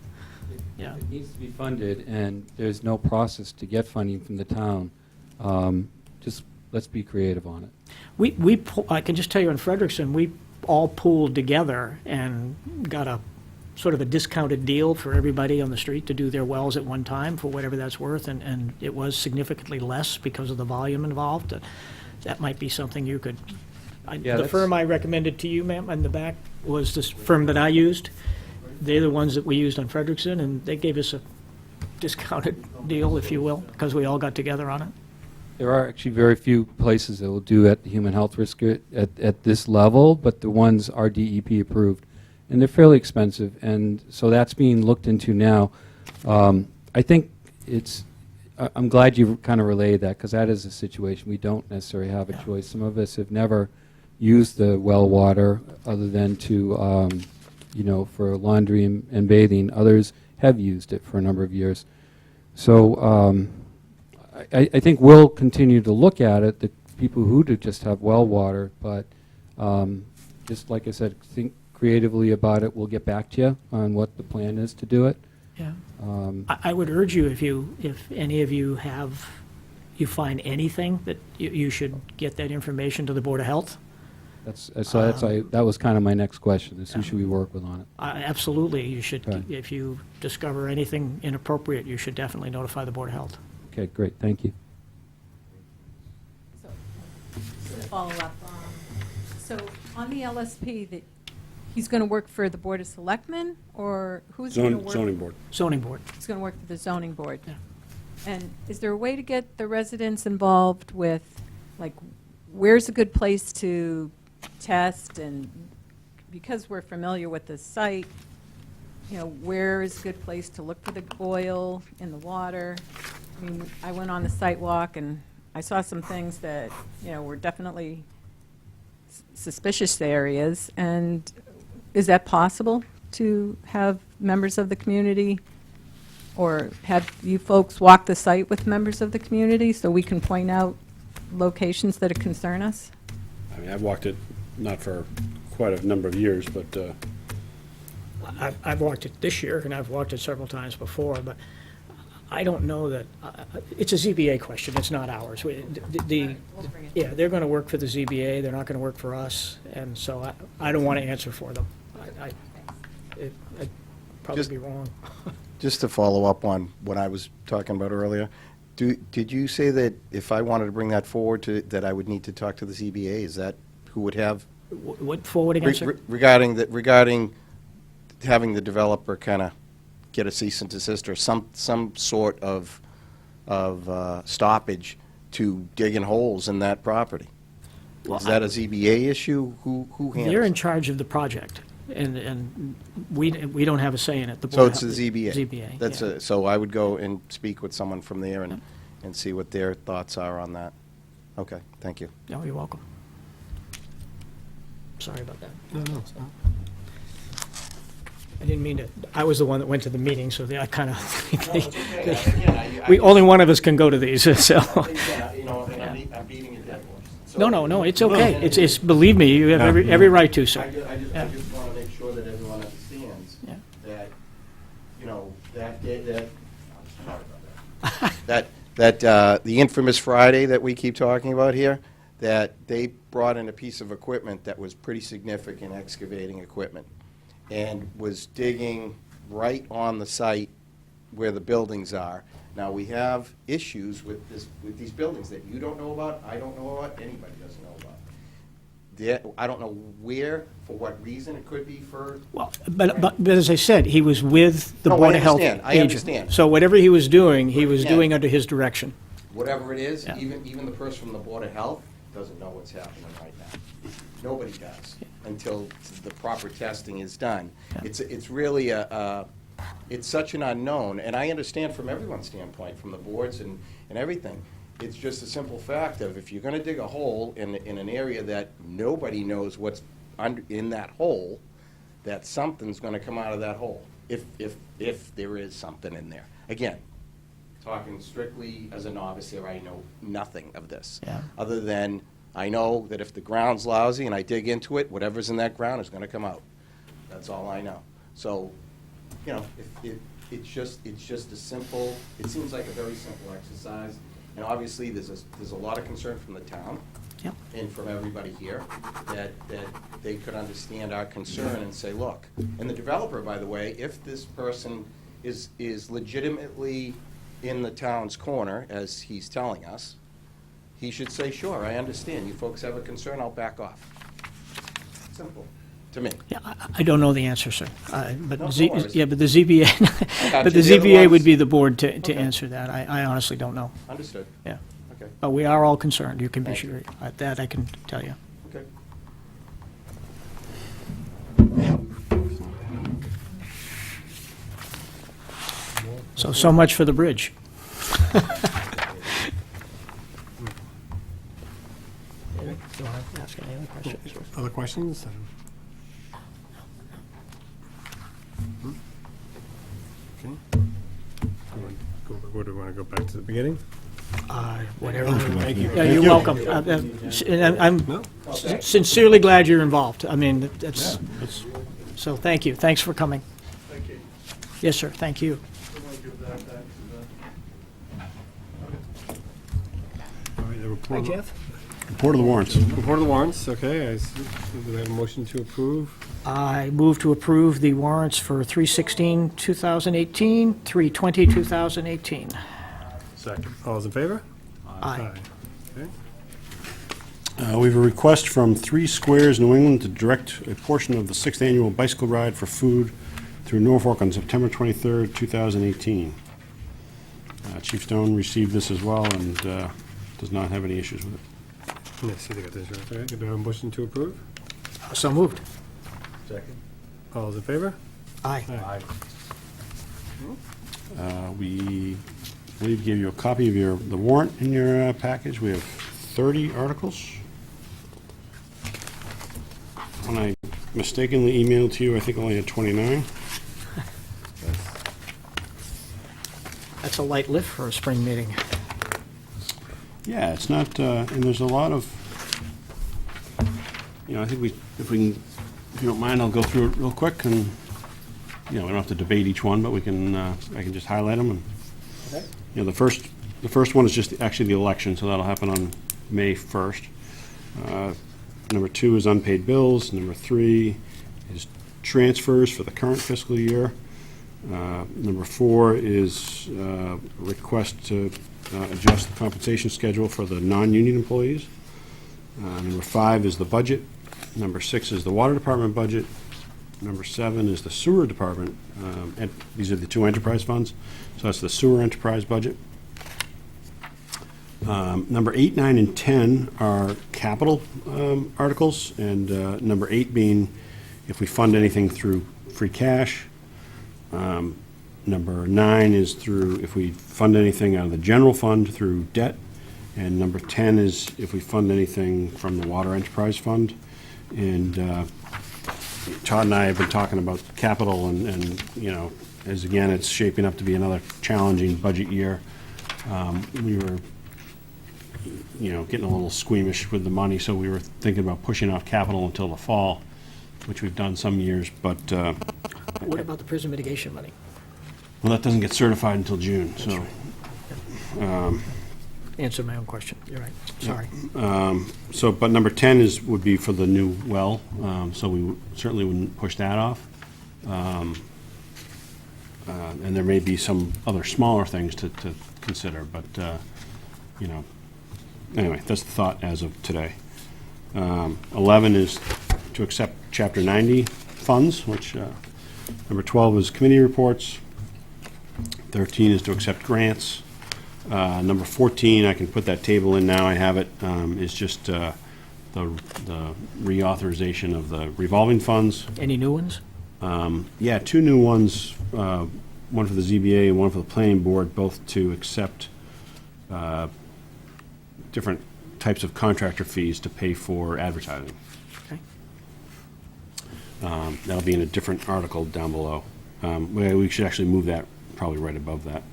Yeah. It needs to be funded, and there's no process to get funding from the town. Just let's be creative on it. I can just tell you in Frederickson, we all pooled together and got a sort of a discounted deal for everybody on the street to do their wells at one time for whatever that's worth, and it was significantly less because of the volume involved. That might be something you could, the firm I recommended to you, ma'am, in the back, was this firm that I used. They're the ones that we used on Frederickson, and they gave us a discounted deal, if you will, because we all got together on it. There are actually very few places that will do at the human health risk at this level, but the ones are DEP approved. And they're fairly expensive, and so that's being looked into now. I think I'm glad you kind of relayed that, because that is a situation we don't necessarily have a choice. Some of us have never used the well water other than to, for laundry and bathing. Others have used it for a number of years. So I think we'll continue to look at it, the people who do just have well water, but just like I said, think creatively about it. We'll get back to you on what the plan is to do it. Yeah. I would urge you, if any of you find anything, that you should get that information to the Board of Health. That was kind of my next question, is who should we work with on it? Absolutely. You should, Okay. if you discover anything inappropriate, you should definitely notify the Board of Health. Okay, great, thank you. So, to follow up, so on the LSP, that he's going to work for the Board of Selectmen, or who's going to work? Zoning board. Zoning Board. He's going to work for the zoning board. Yeah. And is there a way to get the residents involved with, like, where's a good place to test? And because we're familiar with the site, where is a good place to look for the oil in the water? I mean, I went on the site walk and I saw some things that, were definitely suspicious areas. And is that possible to have members of the community, or have you folks walk the site with members of the community so we can point out locations that concern us? I mean, I've walked it, not for quite a number of years, but I've walked it this year, and I've walked it several times before, but I don't know that, it's a ZBA question, it's not ours. Yeah, they're going to work for the ZBA, they're not going to work for us, and so I don't want to answer for them. I'd probably Just- be wrong. Just to follow up on what I was talking about earlier, did you say that if I wanted to bring that forward, that I would need to talk to the ZBA? Is that who would have? What, forward again, sir? Regarding having the developer kind of get a cease and desist or some sort of stoppage to digging holes in that property? Is that a ZBA issue? Who handles They're in it? charge of the project, and we don't have a say in it. The So board it's the has- ZBA? ZBA, That's yeah. so I would go and speak with someone from there and see what their thoughts are on that. Okay, thank you. Oh, you're welcome. Sorry about that. No. I didn't mean to, I was the one that went to the meeting, so I kind of, only one of us can go to these, so. I'm beating a dead horse. No, it's okay. It's, believe me, you have every right to, sir. I just want to make sure that everyone understands Yeah. that, that day, I'm sorry about that, the infamous Friday that we keep talking about here, that they brought in a piece of equipment that was pretty significant excavating equipment and was digging right on the site where the buildings are. Now, we have issues with these buildings that you don't know about, I don't know about, anybody doesn't know about. I don't know where, for what reason, it could be for. Well, but as I said, he was with the No, I Board of Health understand. I agent. understand. So whatever he was doing, he was Yeah. doing under his direction. Whatever it is, Yeah. even the person from the Board of Health doesn't know what's happening right now. Nobody does, until the proper testing is done. It's really it's such an unknown, and I understand from everyone's standpoint, from the boards and everything. It's just a simple fact of, if you're gonna dig a hole in an area that nobody knows what's in that hole, that something's gonna come out of that hole, if there is something in there. Again, talking strictly as a novice here, I know nothing of this. Yeah. Other than, I know that if the ground's lousy and I dig into it, whatever's in that ground is gonna come out. That's all I know. So, it's just a simple, it seems like a very simple exercise. And obviously, there's a lot of concern from the town. Yep. And from everybody here, that they could understand our concern and say, look, and the developer, by the way, if this person is legitimately in the town's corner, as he's telling us, he should say, sure, I understand, you folks have a concern, I'll back off. Simple, to me. Yeah, I don't know the answer, sir. But No the worries. Yeah, but the ZBA, got but you. the The other ZBA would ones- be the board to Okay. answer that. I honestly don't know. Understood, Yeah. okay, But we are all concerned, you can be Thank you. sure. That I can tell you. okay. So much for the bridge. Do you want to ask any other questions? Other questions? Okay. What, do we want to go back to the beginning? Whatever. Thank you. Yeah, you're welcome. And I'm No? sincerely glad you're involved. I mean, that's, so thank you. Thanks for coming. Thank you. Yes, sir, thank you. All right, the report. Hi, Jeff. report of the warrants. Report of the warrants, okay. Do we have a motion to approve? I move to approve the warrants for 3/16/2018, 3/20/2018. Second. All those in favor? Aye. Okay. We have a request from 3 Squares New England to direct a portion of the 6th annual bicycle ride for food through Norfolk on September 23rd, 2018. Chief Stone received this as well and does not have any issues with it. Yes, they got this right. Okay, do we have a motion to approve? So moved. All those in favor? Aye. We believe gave you a copy of the warrant in your package. We have 30 articles. When I mistakenly emailed to you, I think only had 29. That's a light lift for a spring meeting. Yeah, it's not, and there's a lot of, I think if you don't mind, I'll go through it real quick, and, we don't have to debate each one, but I can just highlight them. And, the first one is just actually the election, so that'll happen on May 1st. Number 2 is unpaid bills. Number 3 is transfers for the current fiscal year. Number 4 is request to adjust the compensation schedule for the non-union employees. Number 5 is the budget. Number 6 is the water department budget. Number 7 is the sewer department. And these are the 2 enterprise funds. So that's the sewer enterprise budget. Number 8, 9, and 10 are capital articles, and number 8 being if we fund anything through free cash. Number 9 is through if we fund anything out of the general fund through debt, and number 10 is if we fund anything from the water enterprise fund. And Todd and I have been talking about capital, and as again, it's shaping up to be another challenging budget year. We were getting a little squeamish with the money, so we were thinking about pushing off capital until the fall, which we've done some years, but, What about the prison mitigation money? well, that doesn't get certified until June, so. Answered my own question. You're right. Sorry. But number 10 would be for the new well, so we certainly wouldn't push that off. And there may be some other smaller things to consider, but, anyway, that's the thought as of today. 11 is to accept Chapter 90 funds, which number 12 is committee reports. 13 is to accept grants. Number 14, I can put that table in now, I have it, is just the reauthorization of the revolving funds. Any new ones? Yeah, 2 new ones, one for the ZBA and one for the planning board, both to accept different types of contractor fees to pay for advertising. Okay. That'll be in a different article down below. We should actually move that probably right above that.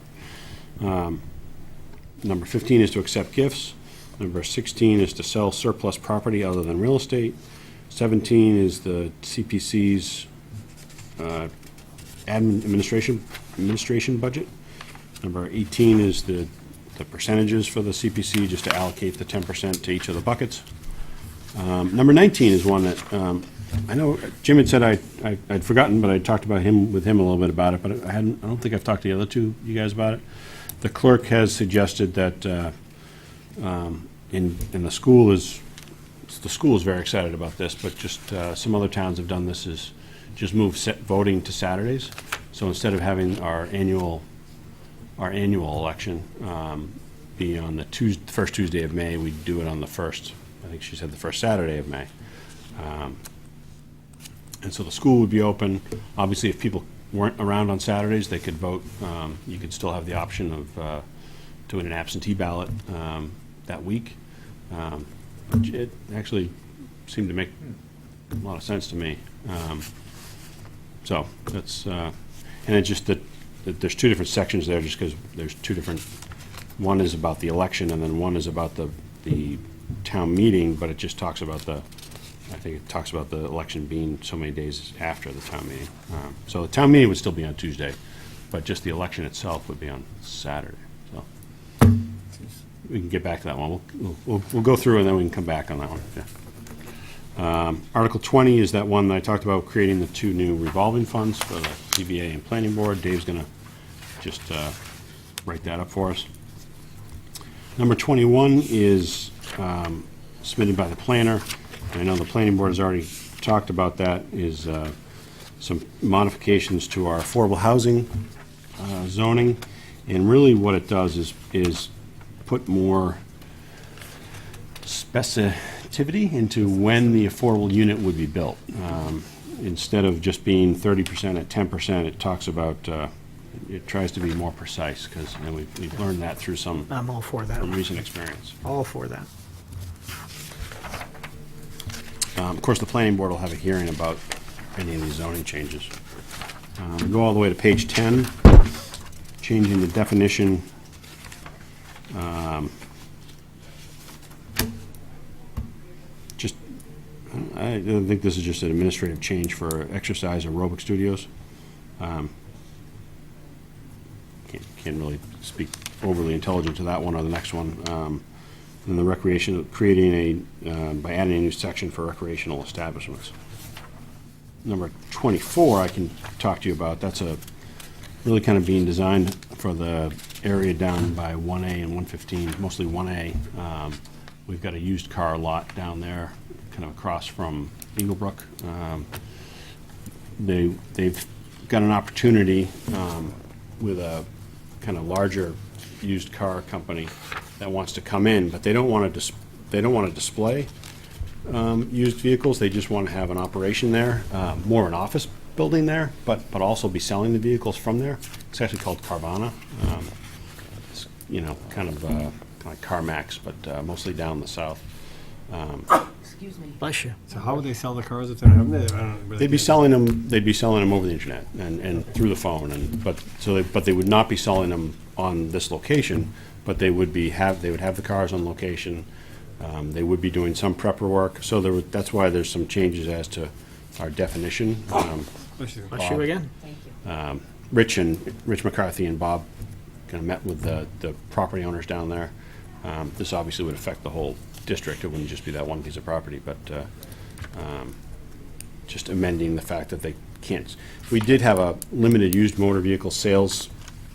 Number 15 is to accept gifts. Number 16 is to sell surplus property other than real estate. 17 is the CPC's administration budget. Number 18 is the percentages for the CPC, just to allocate the 10% to each of the buckets. Number 19 is one that I know Jim had said I'd forgotten, but I talked about with him a little bit about it, but I don't think I've talked to the other two you guys about it. The clerk has suggested that in the school is very excited about this, but just some other towns have done this, is just move voting to Saturdays. So instead of having our annual election be on the first Tuesday of May, we do it on the first. I think she said the first Saturday of May. And so the school would be open. Obviously, if people weren't around on Saturdays, they could vote. You could still have the option of doing an absentee ballot that week. It actually seemed to make a lot of sense to me. So that's, and it's just that there's 2 different sections there, just because there's 2 different, one is about the election, and then one is about the town meeting, but it just talks about I think it talks about the election being so many days after the town meeting. So the town meeting would still be on Tuesday, but just the election itself would be on Saturday. So we can get back to that one. We'll go through, and then we can come back on that one. Yeah. Article 20 is that one that I talked about, creating the 2 new revolving funds for the ZBA and planning board. Dave's going to just write that up for us. Number 21 is submitted by the planner. I know the planning board has already talked about that, is some modifications to our affordable housing zoning. And really what it does is put more specificity into when the affordable unit would be built. Instead of just being 30% at 10%, it talks about, it tries to be more precise, because we've learned that through some I'm all for that. from recent experience. All for that. Of course, the planning board will have a hearing about any of these zoning changes. Go all the way to page 10, changing the definition. Just, I think this is just an administrative change for exercise aerobic studios. Can't really speak overly intelligent to that one or the next one. And the recreation, creating by adding a new section for recreational establishments. Number 24, I can talk to you about. That's really kind of being designed for the area down by 1A and 115, mostly 1A. We've got a used car lot down there, kind of across from Eaglebrook. They've got an opportunity with a kind of larger used car company that wants to come in, but they don't want to display used vehicles. They just want to have an operation there, more an office building there, but also be selling the vehicles from there. It's actually called Carvana. It's, kind of like CarMax, but mostly down the south. Excuse me. Bless you. So how would they sell the cars if they don't have them? I don't really They'd be selling them. They'd be selling them over the internet and through the phone, but they would not be selling them on this location. But they would have the cars on location. They would be doing some prepper work. So that's why there's some changes as to our definition. Bless you. Bless you again. Rich McCarthy and Bob kind of met with the property owners down there. This obviously would affect the whole district. It wouldn't just be that one piece of property, but just amending the fact that they can't. We did have a limited used motor vehicle sales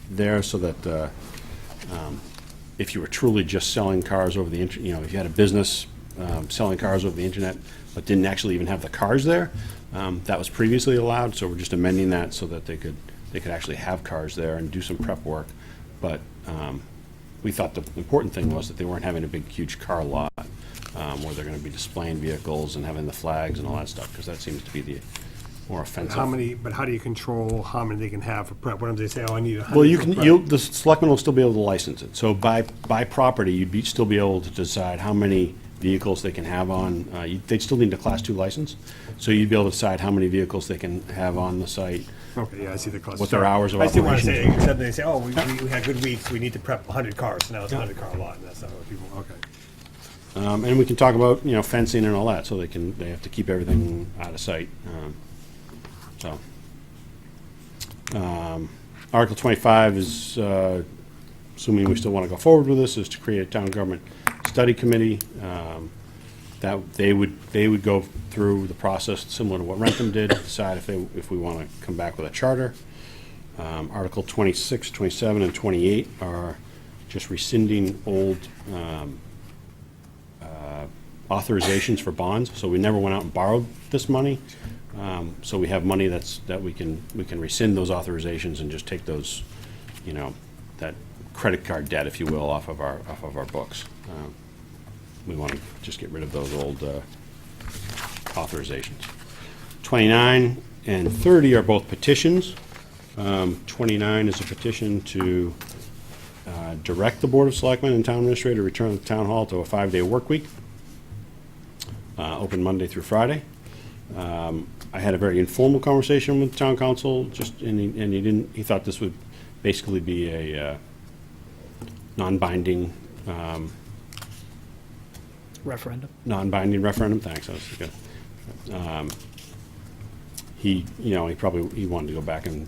there, so that if you were truly just selling cars over the internet, if you had a business selling cars over the internet, but didn't actually even have the cars there, that was previously allowed. So we're just amending that so that they could actually have cars there and do some prep work. But we thought the important thing was that they weren't having a big, huge car lot where they're going to be displaying vehicles and having the flags and all that stuff, because that seems to be the more offensive. How do you control how many they can have for prep? What if they say, oh, I need 100 Well, you for can. prep? The selectmen will still be able to license it. So by property, you'd still be able to decide how many vehicles they can have on. They'd still need a Class 2 license, so you'd be able to decide how many vehicles they can have on the site. Okay, yeah, I see the cluster. What their hours of I still want to operation say, except they say, oh, we had good weeks, we need to prep 100 cars, so now it's a 100-car lot, and that's not what people, okay. And we can talk about fencing and all that, so they have to keep everything out of sight. Article 25 is, assuming we still want to go forward with this, is to create a town government study committee. That they would go through the process similar to what Rentham did, decide if we want to come back with a charter. Article 26, 27, and 28 are just rescinding old authorizations for bonds. So we never went out and borrowed this money. So we have money that we can rescind those authorizations and just take those, that credit card debt, if you will, off of our books. We want to just get rid of those old authorizations. 29 and 30 are both petitions. 29 is a petition to direct the Board of Selectmen and Town Administrator to return the Town Hall to a 5-day work week, open Monday through Friday. I had a very informal conversation with Town Council, he thought this would basically be a non-binding Referendum. non-binding referendum. Thanks. That was good. He wanted to go back and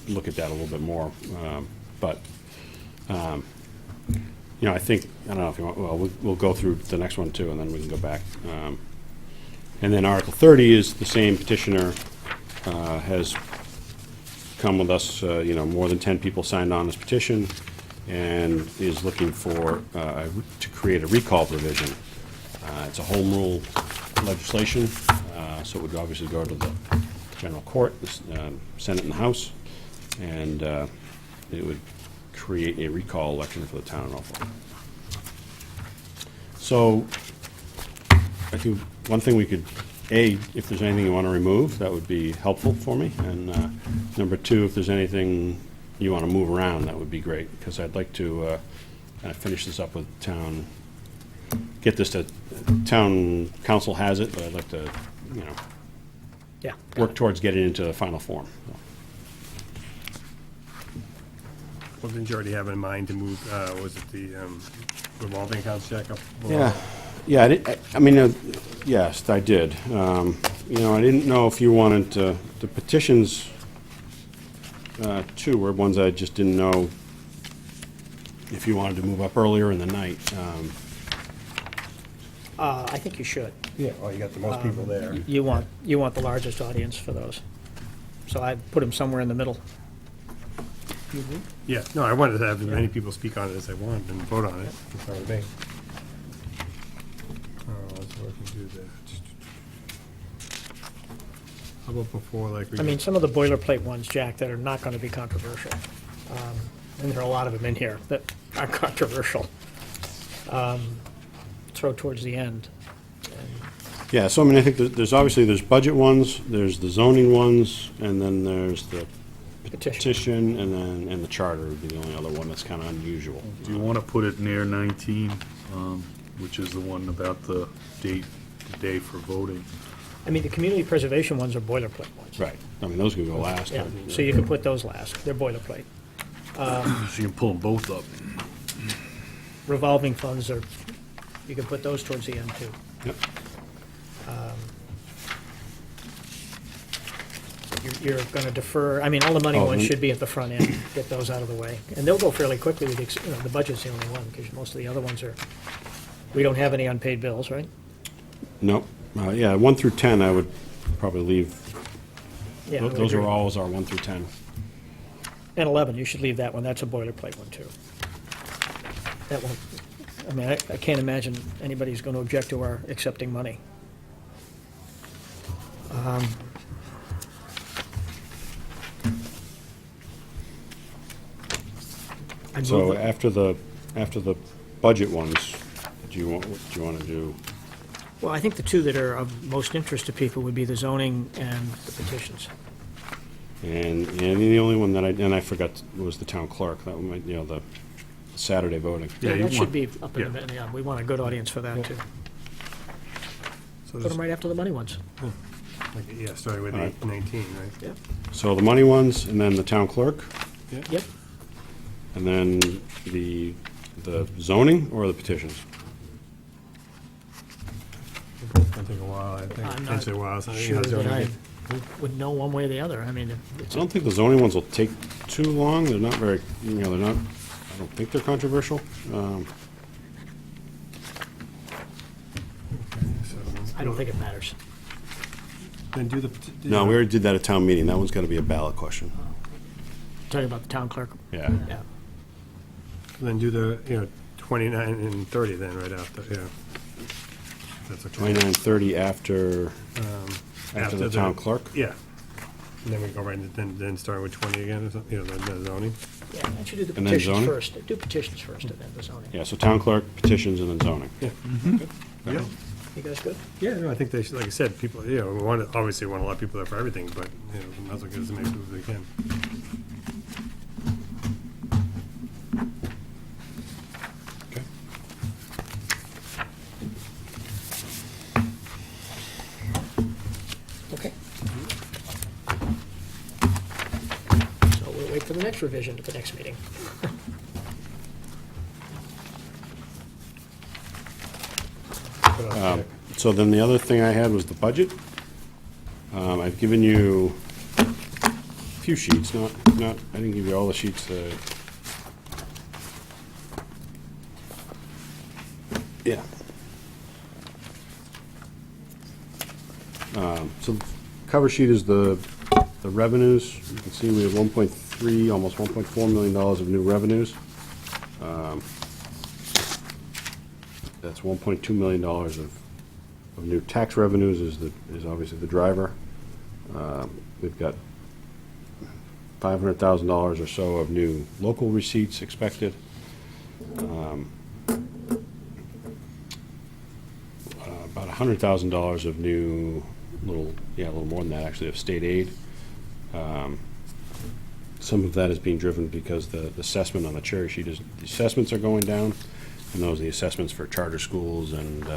look at that a little bit more, I think, I don't know if you want. Well, we'll go through the next one too, and then we can go back. And then Article 30 is the same petitioner has come with us. More than 10 people signed on this petition, and is looking for to create a recall provision. It's a home rule legislation, so it would obviously go to the General Court, the Senate, and the House, and it would create a recall election for the town of Norfolk. So I think one thing we could, if there's anything you want to remove, that would be helpful for me, and number two, if there's anything you want to move around, that would be great, because I'd like to kind of finish this up with town get this to, town council has it, but I'd like to, you know, Yeah. work towards getting it into the final form. Well, didn't you already have in mind to move, was it the revolving accounts check up? Yeah, I mean, yes, I did. You know, I didn't know if you wanted to, the petitions, too, were ones I just didn't know if you wanted to move up earlier in the night. I think you should. Yeah, well, you got the most people there. You want the largest audience for those. So I'd put them somewhere in the middle. Yeah, no, I wanted to have as many people speak on it as I wanted and vote on it. That's fine with me. Let's work and do that. How about before, like? I mean, some of the boilerplate ones, Jack, that are not going to be controversial. And there are a lot of them in here that aren't controversial. Throw towards the end. Yeah, so I mean, I think there's obviously, there's budget ones, there's the zoning ones, and then there's the petition, and the charter would be the only other one that's kind of unusual. Do you want to put it near 19, which is the one about the day for voting? I mean, the community preservation ones are boilerplate ones. Right. I mean, those can go last. Yeah, so you can put those last. They're boilerplate. So you can pull them both up. Revolving funds are, you can put those towards the end, too. Yep. You're going to defer, I mean, all the money Oh, ones and- should be at the front end, get those out of the way. And they'll go fairly quickly with, the budget's the only one, because most of the other ones are, we don't have any unpaid bills, right? Nope. Yeah, 1 through 10, I would probably leave. Yeah, I would Those are agree. always our 1 through 10. And 11, you should leave that one, that's a boilerplate one, too. That one, I mean, I can't imagine anybody's going to object to our accepting money. I'd So move it. after the budget ones, what do you want to do? Well, I think the two that are of most interest to people would be the zoning and the petitions. And the only one that I forgot was the town clerk, that one, the Saturday voting. Yeah, you That should want- be up in yeah. the, yeah, we want a good audience for that, too. So Put this- them right after the money ones. like, yeah, starting with All right. 19, right? Yep. So the money ones, and then the town clerk, Yep. and then the zoning or the petitions? It's gonna take a while, I think, I'm not potentially a while. so, you sure know, that zoning I get- would know one way or the other. I mean, I it's, don't think the zoning ones will take too long. They're not very, they're not, I don't think they're controversial. I don't think it matters. Then do the. No, we already did that at town meeting. That one's got to be a ballot question. Talking about the town clerk. Yeah. Yeah. Then do the, 29 and 30 then, right after, yeah. That's okay. 29, 30 after the town clerk? Yeah. And then we go right, then start with 20 again or something, the zoning. Yeah, I should do the And then petitions zoning? first. Do petitions first and then the zoning. Yeah, so town clerk, petitions, and then zoning. Yeah. You guys good? Yeah, no, I think they should, like I said, people, we obviously want a lot of people there for everything, but, we might as well get as many people as we can. Okay. Okay. So we'll wait for the next revision at the next meeting. Put it on check. So then the other thing I had was the budget. I've given you a few sheets, I didn't give you all the sheets. Yeah. So the cover sheet is the revenues. You can see we have 1.3, almost $1.4 million of new revenues. That's $1.2 million of new tax revenues is obviously the driver. We've got $500,000 or so of new local receipts expected. About $100,000 of new, a little more than that actually, of state aid. Some of that is being driven because the assessment on the cherry sheet the assessments are going down, and those are the assessments for charter schools and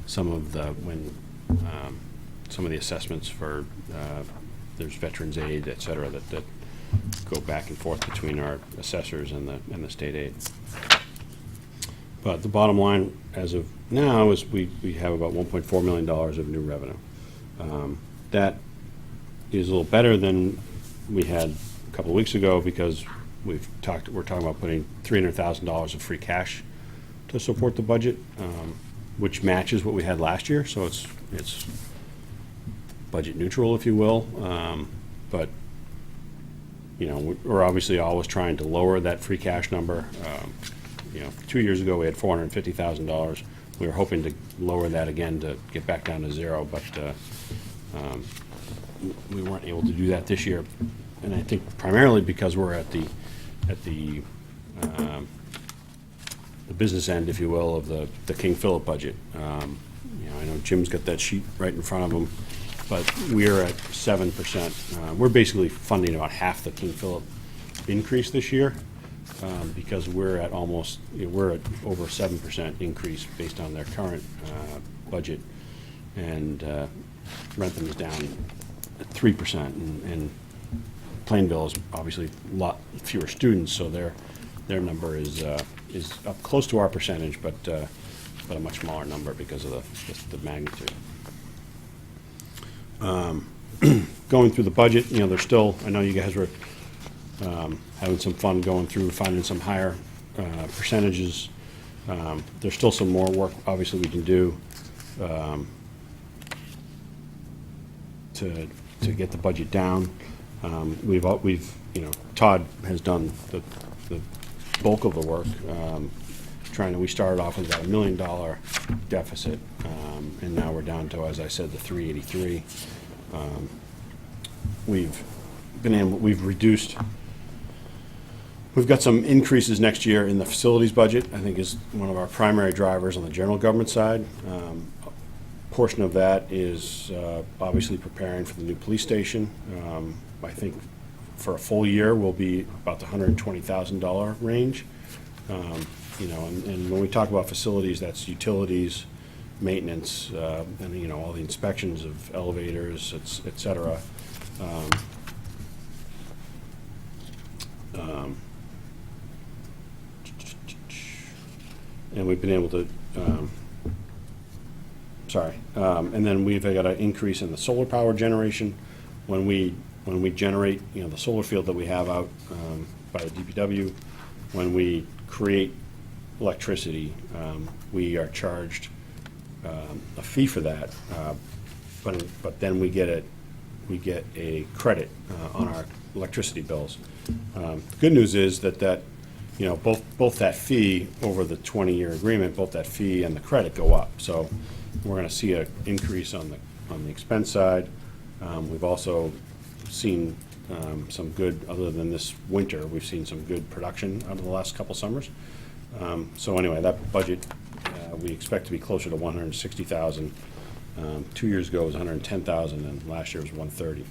some of the assessments for there's veterans aid, et cetera, that go back and forth between our assessors and the state aid. But the bottom line, as of now, is we have about $1.4 million of new revenue. That is a little better than we had a couple of weeks ago because we're talking about putting $300,000 of free cash to support the budget, which matches what we had last year. So it's budget neutral, if you will. But you know, we're obviously always trying to lower that free cash number. You know, 2 years ago we had $450,000. We were hoping to lower that again to get back down to zero, but we weren't able to do that this year. And I think primarily because we're at the business end, if you will, of the King Philip budget. You know, I know Jim's got that sheet right in front of him, but we're at 7%. We're basically funding about half the King Philip increase this year because we're at almost, you know, we're at over 7% increase based on their current budget, and Rentham is down at 3%, and Plainville is obviously a lot fewer students, so their number is up close to our percentage, but a much smaller number because of the magnitude. Going through the budget, you know, there's still, I know you guys were having some fun going through, finding some higher percentages. There's still some more work, obviously, we can do to get the budget down. We've you know, Todd has done the bulk of the work. We started off with about $1 million deficit, and now we're down to, as I said, the 383. We've reduced. We've got some increases next year in the facilities budget. I think is one of our primary drivers on the general government side. A portion of that is obviously preparing for the new police station. I think for a full year will be about the $120,000 range. You know, and when we talk about facilities, that's utilities, maintenance, and you know, all the inspections of elevators, et cetera. And we've been able to, and then we've got an increase in the solar power generation. When we generate, you know, the solar field that we have out by the DPW, when we create electricity, we are charged a fee for that, but then we get a credit on our electricity bills. The good news is that you know, both that fee over the 20-year agreement, both that fee and the credit go up. So we're going to see an increase on the expense side. We've also seen some good, other than this winter, we've seen some good production out of the last couple summers. So anyway, that budget we expect to be closer to $160,000. 2 years ago it was $110,000, and last year was $130,000.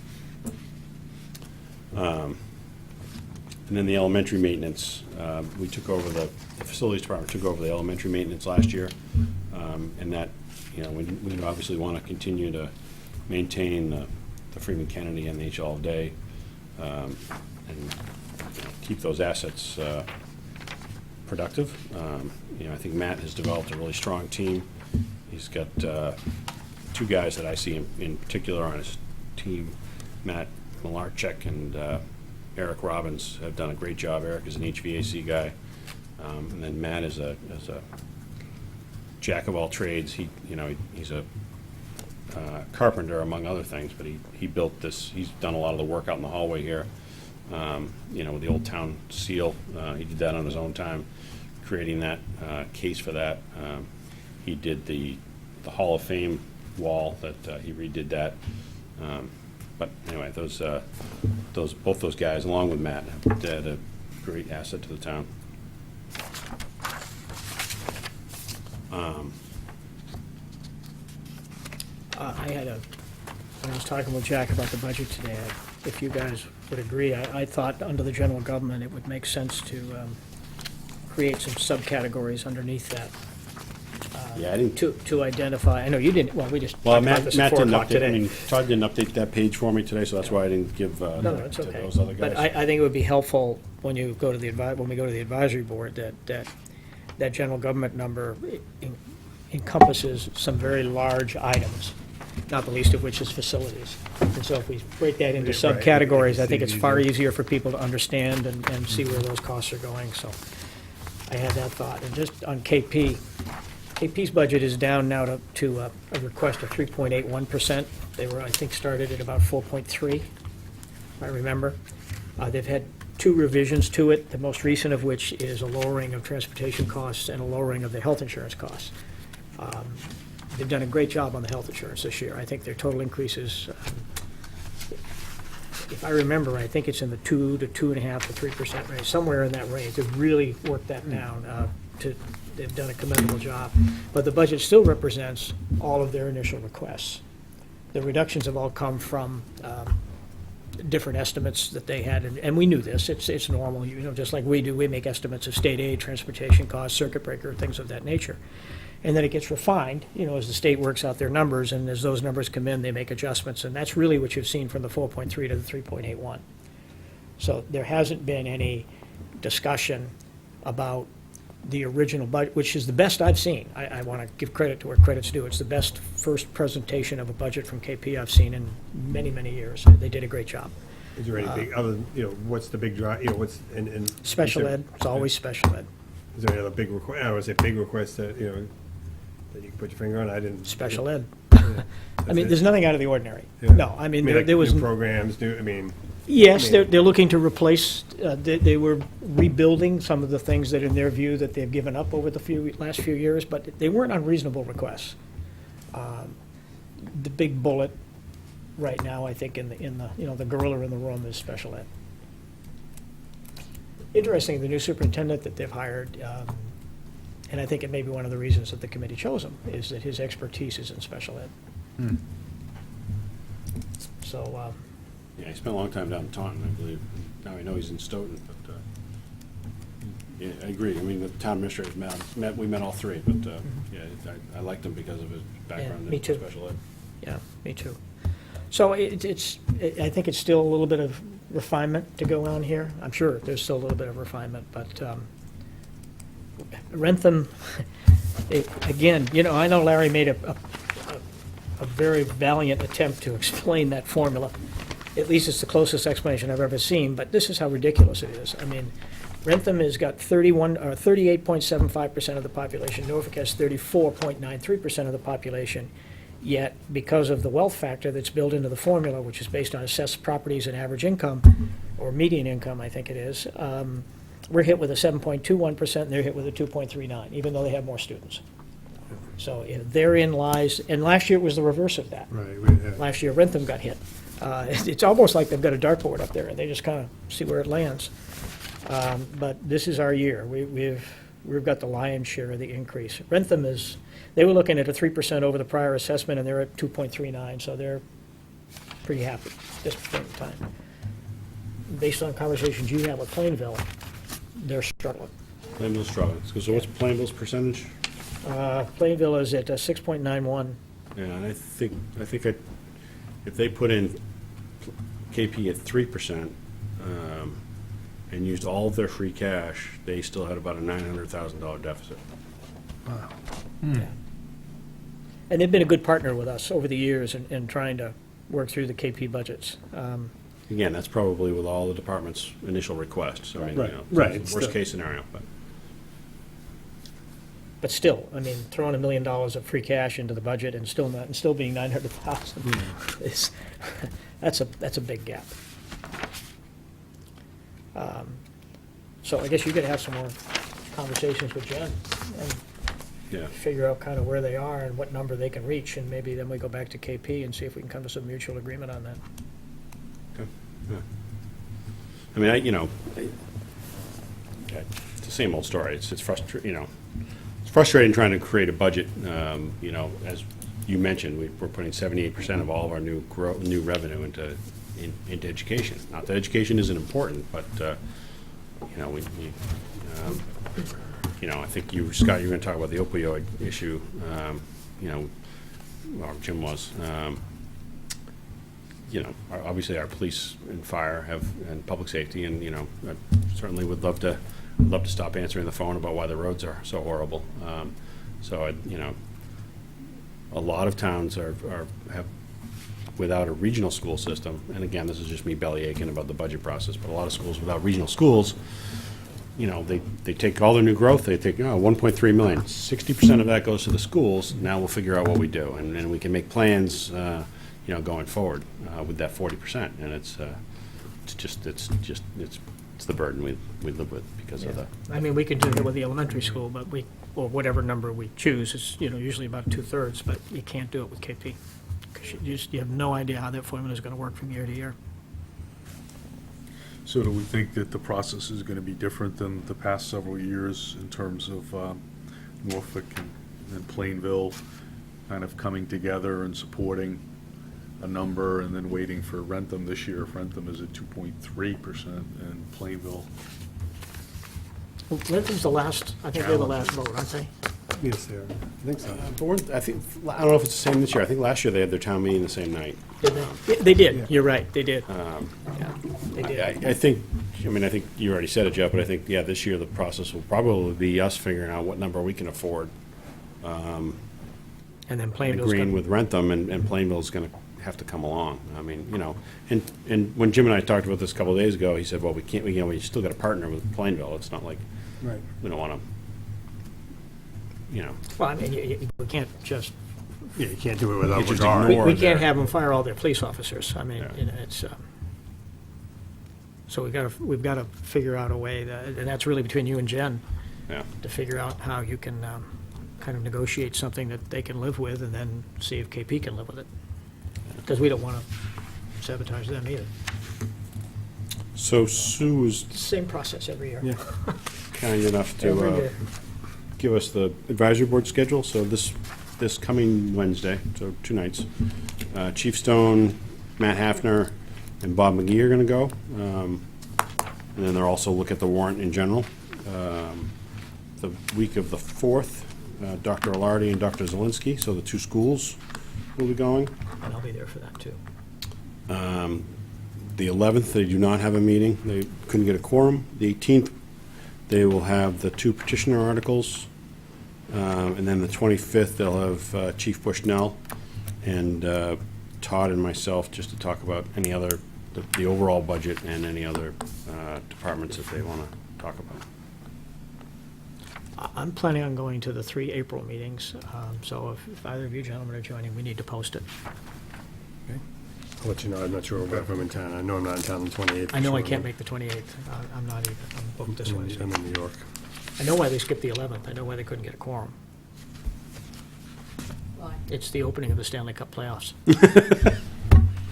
And then the elementary maintenance, we took over the facilities department took over the elementary maintenance last year, and that, you know, we obviously want to continue to maintain the Freeman Kennedy and the H. All Day, and you know, keep those assets productive. You know, I think Matt has developed a really strong team. He's got two guys that I see in particular on his team, Matt Malarchek and Eric Robbins, have done a great job. Eric is an HVAC guy, and then Matt is a jack of all trades. He's a carpenter among other things, but he built this. He's done a lot of the work out in the hallway here. You know, with the old town seal, he did that on his own time, creating that case for that. He did the Hall of Fame wall that he redid that. But anyway, both those guys, along with Matt, have had a great asset to the town. When I was talking with Jack about the budget today, if you guys would agree, I thought under the general government it would make sense to create some subcategories underneath that Yeah, I didn't, to identify, I know you didn't, well, we just well, talked about Matt this at 4 didn't o'clock update, I today. mean, Todd didn't update that page for me today, so that's why I didn't give, No, no, it's to okay. those other But guys. I think it would be helpful when you go to the when we go to the advisory board, that general government number encompasses some very large items, not the least of which is facilities. And so if we break that into Yeah, right. subcategories, I think it's far Easier. easier for people to understand and see where those costs are going, so I had that thought. And just on KP, KP's budget is down now to a request of 3.81%. They were, I think, started at about 4.3, if I remember. They've had 2 revisions to it, the most recent of which is a lowering of transportation costs and a lowering of the health insurance costs. They've done a great job on the health insurance this year. I think their total increases, if I remember, I think it's in the 2 to 2.5 to 3% range, somewhere in that range. They've really worked that down. They've done a commendable job. But the budget still represents all of their initial requests. The reductions have all come from different estimates that they had, and we knew this. It's normal, just like we do. We make estimates of state aid, transportation costs, circuit breaker, things of that nature. And then it gets refined, as the state works out their numbers, and as those numbers come in, they make adjustments, and that's really what you've seen from the 4.3 to the 3.81. So there hasn't been any discussion about the original budget, which is the best I've seen. I want to give credit to where credit's due. It's the best first presentation of a budget from KP I've seen in many, many years. They did a great job. Is there any big, other, what's the big drive, what's, and. Special ed, it's always special ed. Is there any other big request, I would say big request that, that you can put your finger on? I didn't. Special ed. Yeah. I mean, there's nothing out of the ordinary. Yeah. No, I mean, like there was. new programs, Yes, I mean- they're looking to replace, they were rebuilding some of the things that in their view that they've given up over the last few years, but they weren't unreasonable requests. The big bullet right now, I think, in the the gorilla in the room is special ed. Interesting, the new superintendent that they've hired, and I think it may be one of the reasons that the committee chose him, is that his expertise is in special ed. So, Yeah, he spent a long time down in Taunton, I believe. Now I know he's in Stoughton, but, yeah, I agree. I mean, the town administrators we met all 3, but, yeah, I liked him because of his background me in too. special ed. yeah, me too. So I think it's still a little bit of refinement to go on here. I'm sure there's still a little bit of refinement, but Rentham, again, I know Larry made a very valiant attempt to explain that formula. At least it's the closest explanation I've ever seen, but this is how ridiculous it is. I mean, Rentham has got 38.75% of the population. Norfolk has 34.93% of the population. Yet, because of the wealth factor that's built into the formula, which is based on assessed properties and average income, or median income, I think it is, we're hit with a 7.21%, and they're hit with a 2.39, even though they have more students. So therein lies, and last year it was the reverse of that. Right. Last year, Rentham got hit. It's almost like they've got a dartboard up there, and they just kind of see where it lands. But this is our year. We've got the lion's share of the increase. Rentham is, they were looking at a 3% over the prior assessment, and they're at 2.39, so they're pretty happy at this point in time. Based on conversations you have with Plainville, they're struggling. Plainville's struggling. So what's Plainville's percentage? Plainville is at 6.91. Yeah, and I think if they put in KP at 3%, and used all of their free cash, they still had about a $900,000 deficit. Yeah. And they've been a good partner with us over the years in trying to work through the KP budgets. Again, that's probably with all the department's initial requests. I mean, Right, it's right, the it's worst still- case scenario, but. But still, I mean, throwing $1 million of free cash into the budget and still being 900,000 is, that's a big gap. So I guess you could have some more conversations with Jen and Yeah. figure out kind of where they are and what number they can reach, and maybe then we go back to KP and see if we can come to some mutual agreement on that. Okay. Yeah. I mean, it's the same old story. It's frustrating, it's frustrating trying to create a budget. As you mentioned, we're putting 78% of all of our new revenue into education. Not that education isn't important, but we I think you, Scott, you were going to talk about the opioid issue, or Jim was. Obviously our police and fire and public safety, and, I certainly would love to stop answering the phone about why the roads are so horrible. A lot of towns have, without a regional school system, and again, this is just me belly aching about the budget process, but a lot of schools without regional schools, they take all their new growth, they take 1.3 million. 60% of that goes to the schools. Now we'll figure out what we do, and we can make plans, going forward with that 40%. And it's the burden we live with because of the. I mean, we could do it with the elementary school, but or whatever number we choose, is, usually about 2/3, but you can't do it with KP. Because you have no idea how that formula is going to work from year to year. So do we think that the process is going to be different than the past several years in terms of Norfolk and Plainville kind of coming together and supporting a number and then waiting for Rentham this year? If Rentham is at 2.3% and Plainville. Well, Lyntham's the last, I think they're the last vote, aren't they? Yes, they are. I think so. I don't know if it's the same this year. I think last year they had their town meeting the same night. Did they? Yeah, they did, you're right, they did. Yeah, they did. I think you already said it, Jeff, but I think, this year the process will probably be us figuring out what number we can afford. And then Plainville's Agreeing going with Rentham, and Plainville's going to have to come along. I mean, and when Jim and I talked about this a couple of days ago, he said, well, we can't, we still got to partner with Plainville. It's not like Right. we don't want to, well, I mean, we can't just, Yeah, you can't do it without You just regard. ignore we their- can't have them fire all their police officers. I mean, Yeah. it's, so we've got to figure out a way, and that's really between you and Jen, yeah. to figure out how you can kind of negotiate something that they can live with, and then see if KP can live with it. Because we don't want to sabotage them either. So Sue was Same process every year. Yeah. kind enough Every to year. give us the advisory board schedule. So this coming Wednesday, so 2 nights, Chief Stone, Matt Hafner, and Bob McGee are going to go. And then they'll also look at the warrant in general. The week of the 4th, Dr. Alardi and Dr. Zelinski, so the 2 schools will be going. And I'll be there for that, too. The 11th, they do not have a meeting. They couldn't get a quorum. The 18th, they will have the 2 petitioner articles. And then the 25th, they'll have Chief Bushnell and Todd and myself just to talk about any other, the overall budget and any other departments that they want to talk about. I'm planning on going to the 3 April meetings, so if either of you gentlemen are joining, we need to post it. I'll let you know. I'm not sure if I'm in town. I know I'm not in town on the 28th. I know I so can't make the 28th. I'm not even, I'm booked this I'm Wednesday. in New York. I know why they skipped the 11th. I know why they couldn't get a quorum. Why? It's the opening of the Stanley Cup playoffs.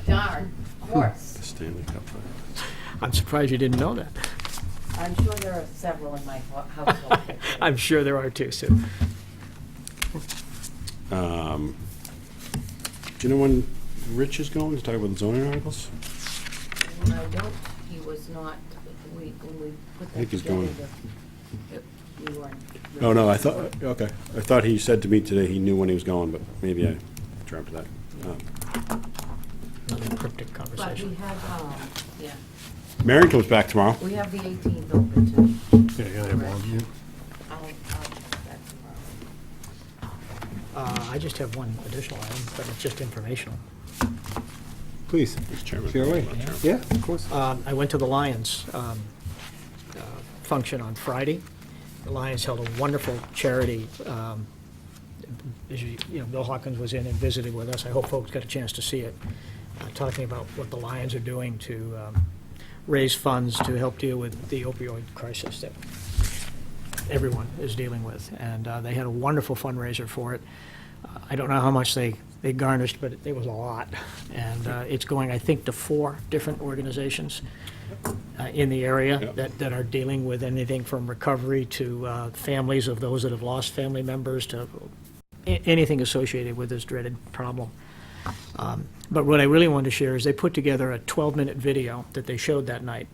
Darn, of course. The Stanley Cup. I'm surprised you didn't know that. I'm sure there are several in my household. I'm sure there are too, Sue. Do you know when Rich is going to talk about the zoning articles? No, I don't, he was not, when we put that think he's together, going. we weren't. Oh, no, I thought he said to me today he knew when he was going, but maybe I dreamt that. Another cryptic But we conversation. have, yeah, Marion comes back tomorrow. we have the 18th open too. Yeah, you're gonna have one. Yeah. I'll check that tomorrow. I just have one additional item, but it's just informational. Please. Mr. Chairman. Fire away. Yeah, of course. I went to the Lions function on Friday. The Lions held a wonderful charity. As you know, Bill Hawkins was in and visited with us. I hope folks got a chance to see it, talking about what the Lions are doing to raise funds to help deal with the opioid crisis that everyone is dealing with. And they had a wonderful fundraiser for it. I don't know how much they garnished, but it was a lot. And it's going, I think, to 4 different organizations in the area that are dealing with anything from recovery to families of those that have lost family members to anything associated with this dreaded problem. But what I really wanted to share is they put together a 12-minute video that they showed that night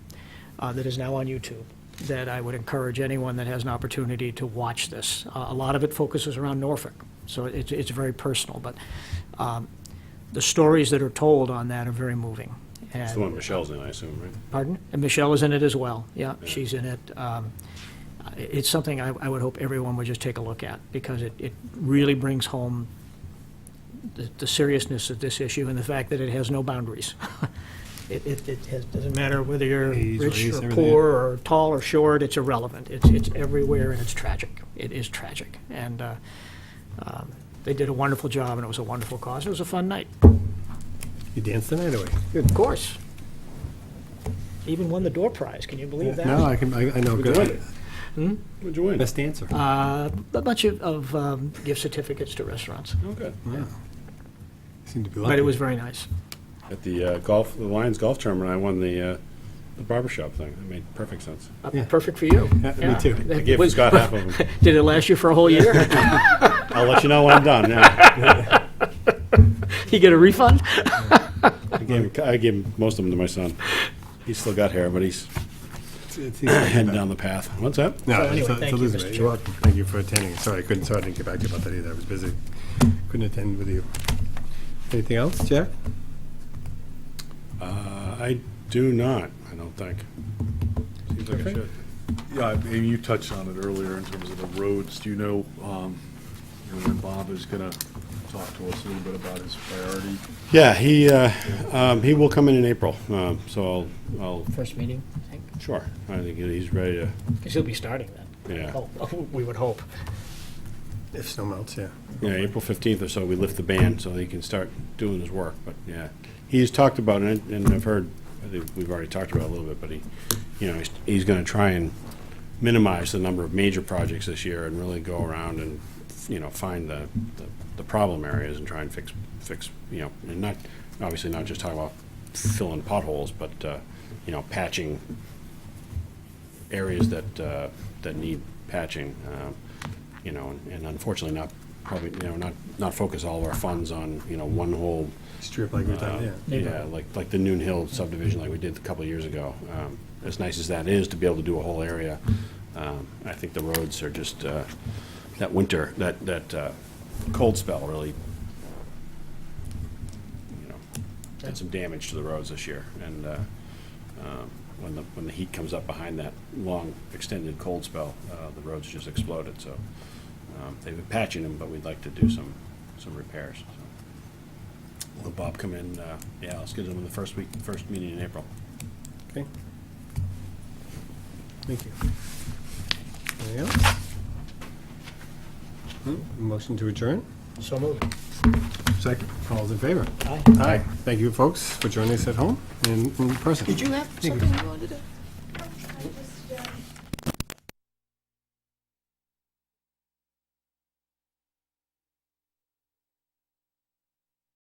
that is now on YouTube. that I would encourage anyone that has an opportunity to watch this. A lot of it focuses around Norfolk, so it's very personal, but the stories that are told on that are very moving. It's the one Michelle's in, I assume, right? Pardon? And Michelle is in it as well. Yeah, she's in it. It's something I would hope everyone would just take a look at, because it really brings home the seriousness of this issue and the fact that it has no boundaries. Doesn't matter whether you're Age, rich race, or everything. poor or tall or short, it's irrelevant. It's everywhere, and it's tragic. It is tragic. And they did a wonderful job, and it was a wonderful cause. It was a fun night. You danced the night away. Of course. Even won the door prize. Can you believe that? No, I know. What'd you Good. win? What'd you win? Best dancer. A bunch of gift certificates to restaurants. Oh, good. Seemed to be lucky. But it was very nice. At the Lions golf tournament, I won the barbershop thing. That made perfect sense. Perfect for you. Me too. I gave Scott half of them. Did it last you for a whole year? I'll let you know when I'm done, yeah. You get a refund? I gave most of them to my son. He's still got hair, but he's heading down the path. What's that? No, So anyway, it's thank you, Elizabeth. Mr. You're welcome. Thank you for attending. Sorry, I didn't get back to you about that either. I was busy. Couldn't attend with you. Anything else, Jack? I do not, I don't think. Seems like I Okay. should. Yeah, and you touched on it earlier in terms of the roads. Do you know when Bob is going to talk to us a little bit about his priority? Yeah, he will come in April, so I'll, First meeting, I think. sure, I think he's ready to, Because he'll be starting then. yeah. Oh, we would hope. If snow melts, yeah. Yeah, April 15th or so, we lift the ban so he can start doing his work, but yeah. He's talked about it, and I've heard, I think we've already talked about it a little bit, but he's gonna try and minimize the number of major projects this year and really go around and, find the problem areas and try and fix, and not, obviously not just talk about filling potholes, but, patching areas that need patching, and unfortunately not focus all of our funds on, one whole, Strip like we done, yeah. yeah, like the Noon Hill subdivision like we did a couple of years ago. As nice as that is to be able to do a whole area, I think the roads are just, that winter, that cold spell really, did some damage to the roads this year. And when the heat comes up behind that long extended cold spell, the roads just exploded. So they've been patching them, but we'd like to do some repairs. So. Will Bob come in? Yeah, I'll schedule him in the first meeting in April. Okay. Thank you. Anything else? Motion to adjourn? So moved. Second. All's in favor? Aye. Aye. Thank you, folks, for joining us at home and in person. Did you have something you wanted to?